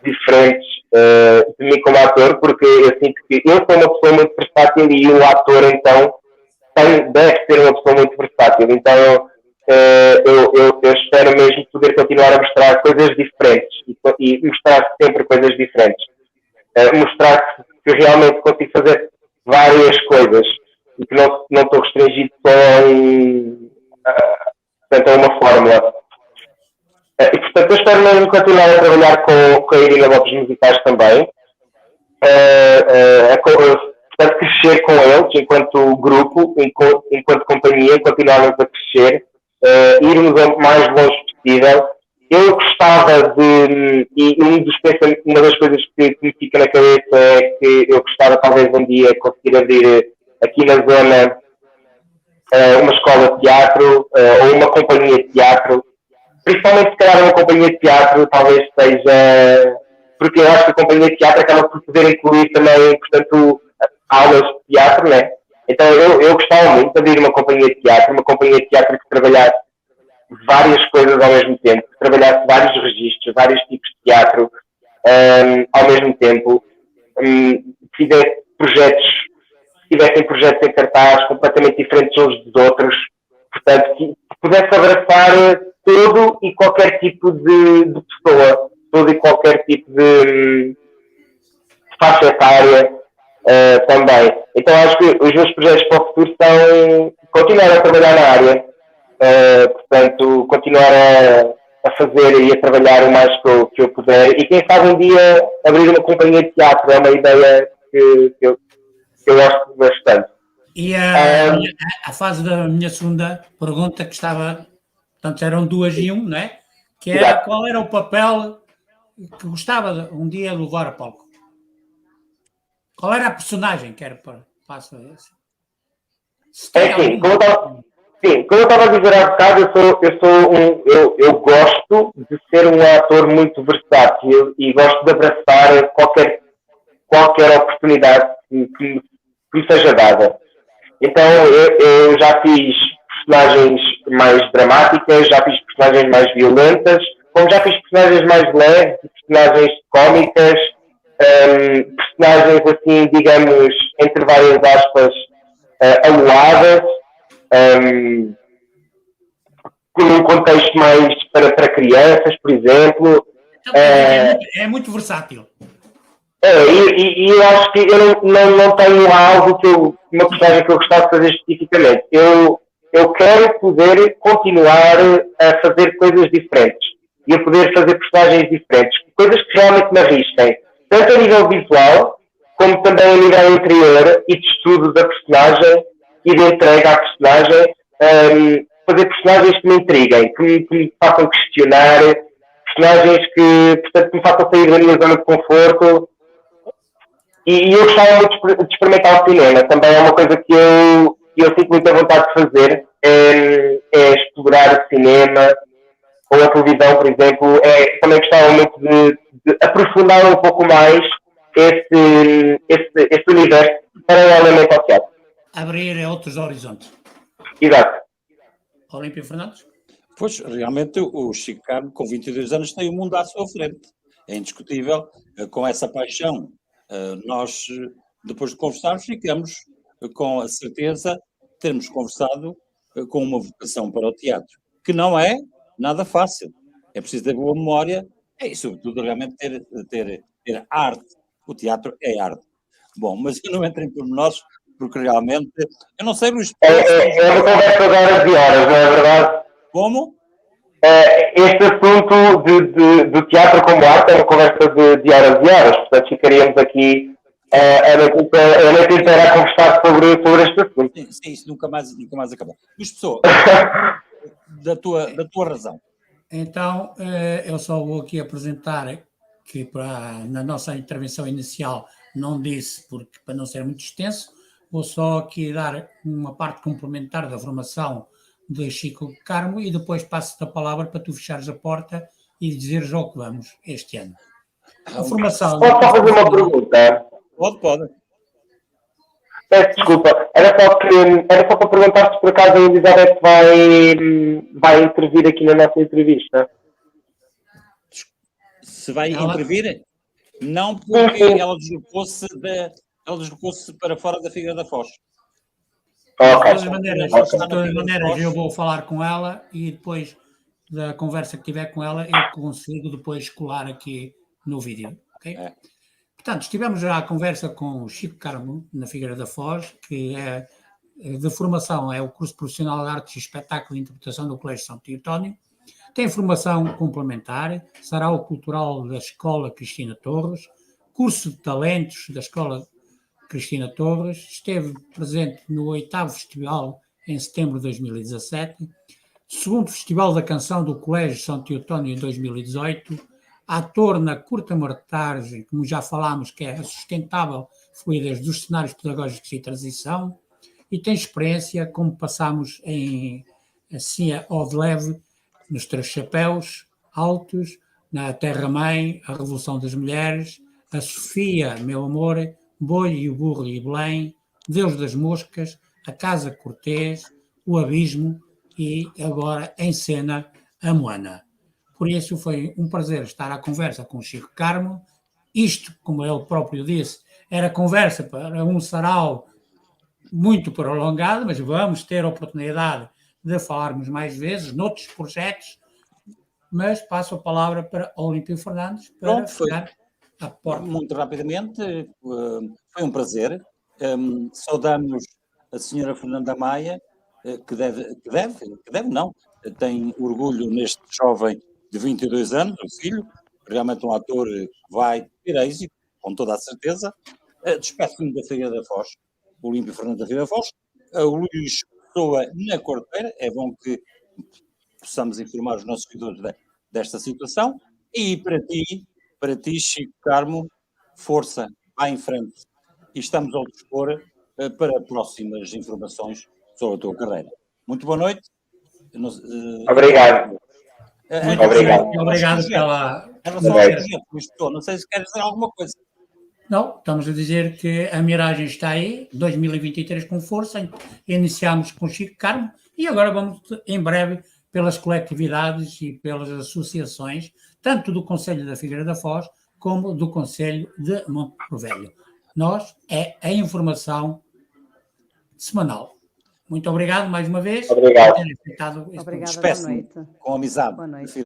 C: diferentes de mim como ator, porque eu sinto que eu sou uma pessoa muito versátil e o ator então deve ser uma pessoa muito versátil. Então eu espero mesmo poder continuar a mostrar coisas diferentes e mostrar sempre coisas diferentes. Mostrar que realmente consigo fazer várias coisas e que não estou restringido só a uma fórmula. E, portanto, eu espero mesmo continuar a trabalhar com a Irina Lopes Musicais também. Portanto, crescer com eles enquanto grupo, enquanto companhia, continuarmos a crescer, irmos o mais longe possível. Eu gostava e uma das coisas que me fica na cabeça é que eu gostava talvez um dia conseguir abrir aqui na zona uma escola de teatro ou uma companhia de teatro, principalmente se calhar uma companhia de teatro talvez seja, porque eu acho que a companhia de teatro acaba por poder incluir também, portanto, aulas de teatro, né? Então eu gostava muito de abrir uma companhia de teatro que trabalhasse várias coisas ao mesmo tempo, que trabalhasse vários registros, vários tipos de teatro ao mesmo tempo, tivessem projetos em cartaz completamente diferentes uns dos outros, portanto, que pudesse abraçar todo e qualquer tipo de pessoa, todo e qualquer tipo de faixa etária também. Então acho que os meus projetos para o futuro são continuar a trabalhar na área, portanto, continuar a fazer e a trabalhar o mais que eu puder e quem sabe um dia abrir uma companhia de teatro é uma ideia que eu gosto bastante.
A: E a fase da minha segunda pergunta que estava, portanto eram 2 em 1, não é? Que era qual era o papel que gostava de um dia levar a palco? Qual era a personagem que era para passar esse?
C: Como eu estava a dizer há bocado, eu gosto de ser um ator muito versátil e gosto de abraçar qualquer oportunidade que me seja dada. Então eu já fiz personagens mais dramáticas, já fiz personagens mais violentas, como já fiz personagens mais leves, personagens cómicas, personagens assim, digamos, entre várias aspas, aloadas, com um contexto mais para crianças, por exemplo.
A: É muito versátil.
C: E eu acho que eu não tenho algo uma personagem que eu gostava de fazer especificamente. Eu quero poder continuar a fazer coisas diferentes e a poder fazer personagens diferentes, coisas que realmente me arrisquem, tanto a nível visual, como também a nível interior e de estudo da personagem e de entrega à personagem, fazer personagens que me intriguem, que me façam questionar, personagens que, portanto, me façam sair da minha zona de conforto. E eu gostava muito de experimentar o cinema. Também é uma coisa que eu sinto muita vontade de fazer, é explorar o cinema ou a televisão, por exemplo. Também gostava muito de aprofundar um pouco mais esse universo paralelamente ao teatro.
A: Abrir outros horizontes.
C: Exato.
A: Olímpio Fernandes?
B: Pois, realmente, o Chico Carmo, com 22 anos, tem o mundo à sua frente. É indiscutível. Com essa paixão, nós, depois de conversarmos, ficamos com a certeza de termos conversado com uma vocação para o teatro, que não é nada fácil. É preciso ter boa memória E, sobretudo, realmente ter arte. O teatro é arte. Bom, mas eu não entro em pormenores, porque realmente, eu não sei, Luís
C: É uma conversa de horas e horas, não é verdade?
B: como?
C: Este assunto do teatro como arte é uma conversa de horas e horas, portanto ficaríamos aqui a noite inteira a conversar sobre este assunto.
B: Sim, isso nunca mais acaba. Luís Pessoa, da tua razão.
A: Então, eu só vou aqui apresentar que na nossa intervenção inicial não disse, porque para não ser muito extenso, vou só aqui dar uma parte complementar da formação de Chico Carmo e depois passo-te a palavra para tu fechares a porta e dizeres ao que vamos este ano. A formação...
C: Posso só fazer uma pergunta?
B: Pode.
C: Peço desculpa, era só para perguntar se por acaso a Elizabeth vai intervir aqui na nossa entrevista.
B: Se vai
A: Ela-
B: intervir? Não, porque ela deslocou-se para fora da Figueira da Foz.
C: Ok.
A: De todas maneiras, eu vou falar com ela e depois da conversa que tiver com ela, eu consigo depois colar aqui no vídeo. Ok?
B: É.
A: Portanto, estivemos já à conversa com o Chico Carmo, na Figueira da Foz, que é de formação, é o curso profissional de Artes e Espetáculo e Interpretação do Colégio São Teotónio. Tem formação complementar, sarau cultural da Escola Cristina Torres, curso de talentos da Escola Cristina Torres, esteve presente no 8º Festival em setembro de 2017, segundo Festival da Canção do Colégio São Teotónio em 2018, ator na curta-metragem, como já falámos, que é a sustentável fluidez dos cenários pedagógicos e transição, e tem experiência, como passámos assim ao de leve, nos Três Chapéus, Altos, na Terra-mãe, a Revolução das Mulheres, a Sofia, Meu Amor, Boi e o Burro e Belém, Deus das Moscas, a Casa Cortês, o Abismo e agora em cena a Moana. Por isso foi um prazer estar à conversa com o Chico Carmo. Isto, como ele próprio disse, era conversa para um sarau muito prolongado, mas vamos ter a oportunidade de falarmos mais vezes noutros projetos, mas passo a palavra para Olímpio Fernandes para fechar a porta.
B: Muito rapidamente, foi um prazer. Saudamos a senhora Fernanda Maia, que tem orgulho neste jovem de 22 anos, o filho, realmente um ator que vai ter êxito, com toda a certeza. Despeço-me da Figueira da Foz, o Olímpio Fernandes da Figueira da Foz, o Luís Pessoa na Corteira, é bom que possamos informar os nossos seguidores desta situação, e para ti, Chico Carmo, força, vá em frente, e estamos ao dispor para próximas informações sobre a tua carreira. Muito boa noite.
C: Obrigado.
A: Obrigado pela...
B: Não sei se queres dizer alguma coisa.
A: Não, estamos a dizer que a miragem está aí, 2023 com força, iniciamos com Chico Carmo e agora vamos em breve pelas coletividades e pelas associações, tanto do Conselho da Figueira da Foz como do Conselho de Montemor Velho. Nós é a informação semanal. Muito obrigado mais uma vez.
C: Obrigado.
A: Por terem aceitado este
D: Obrigada, boa
B: Despeço-me
D: noite.
B: com amizade.
D: Boa noite.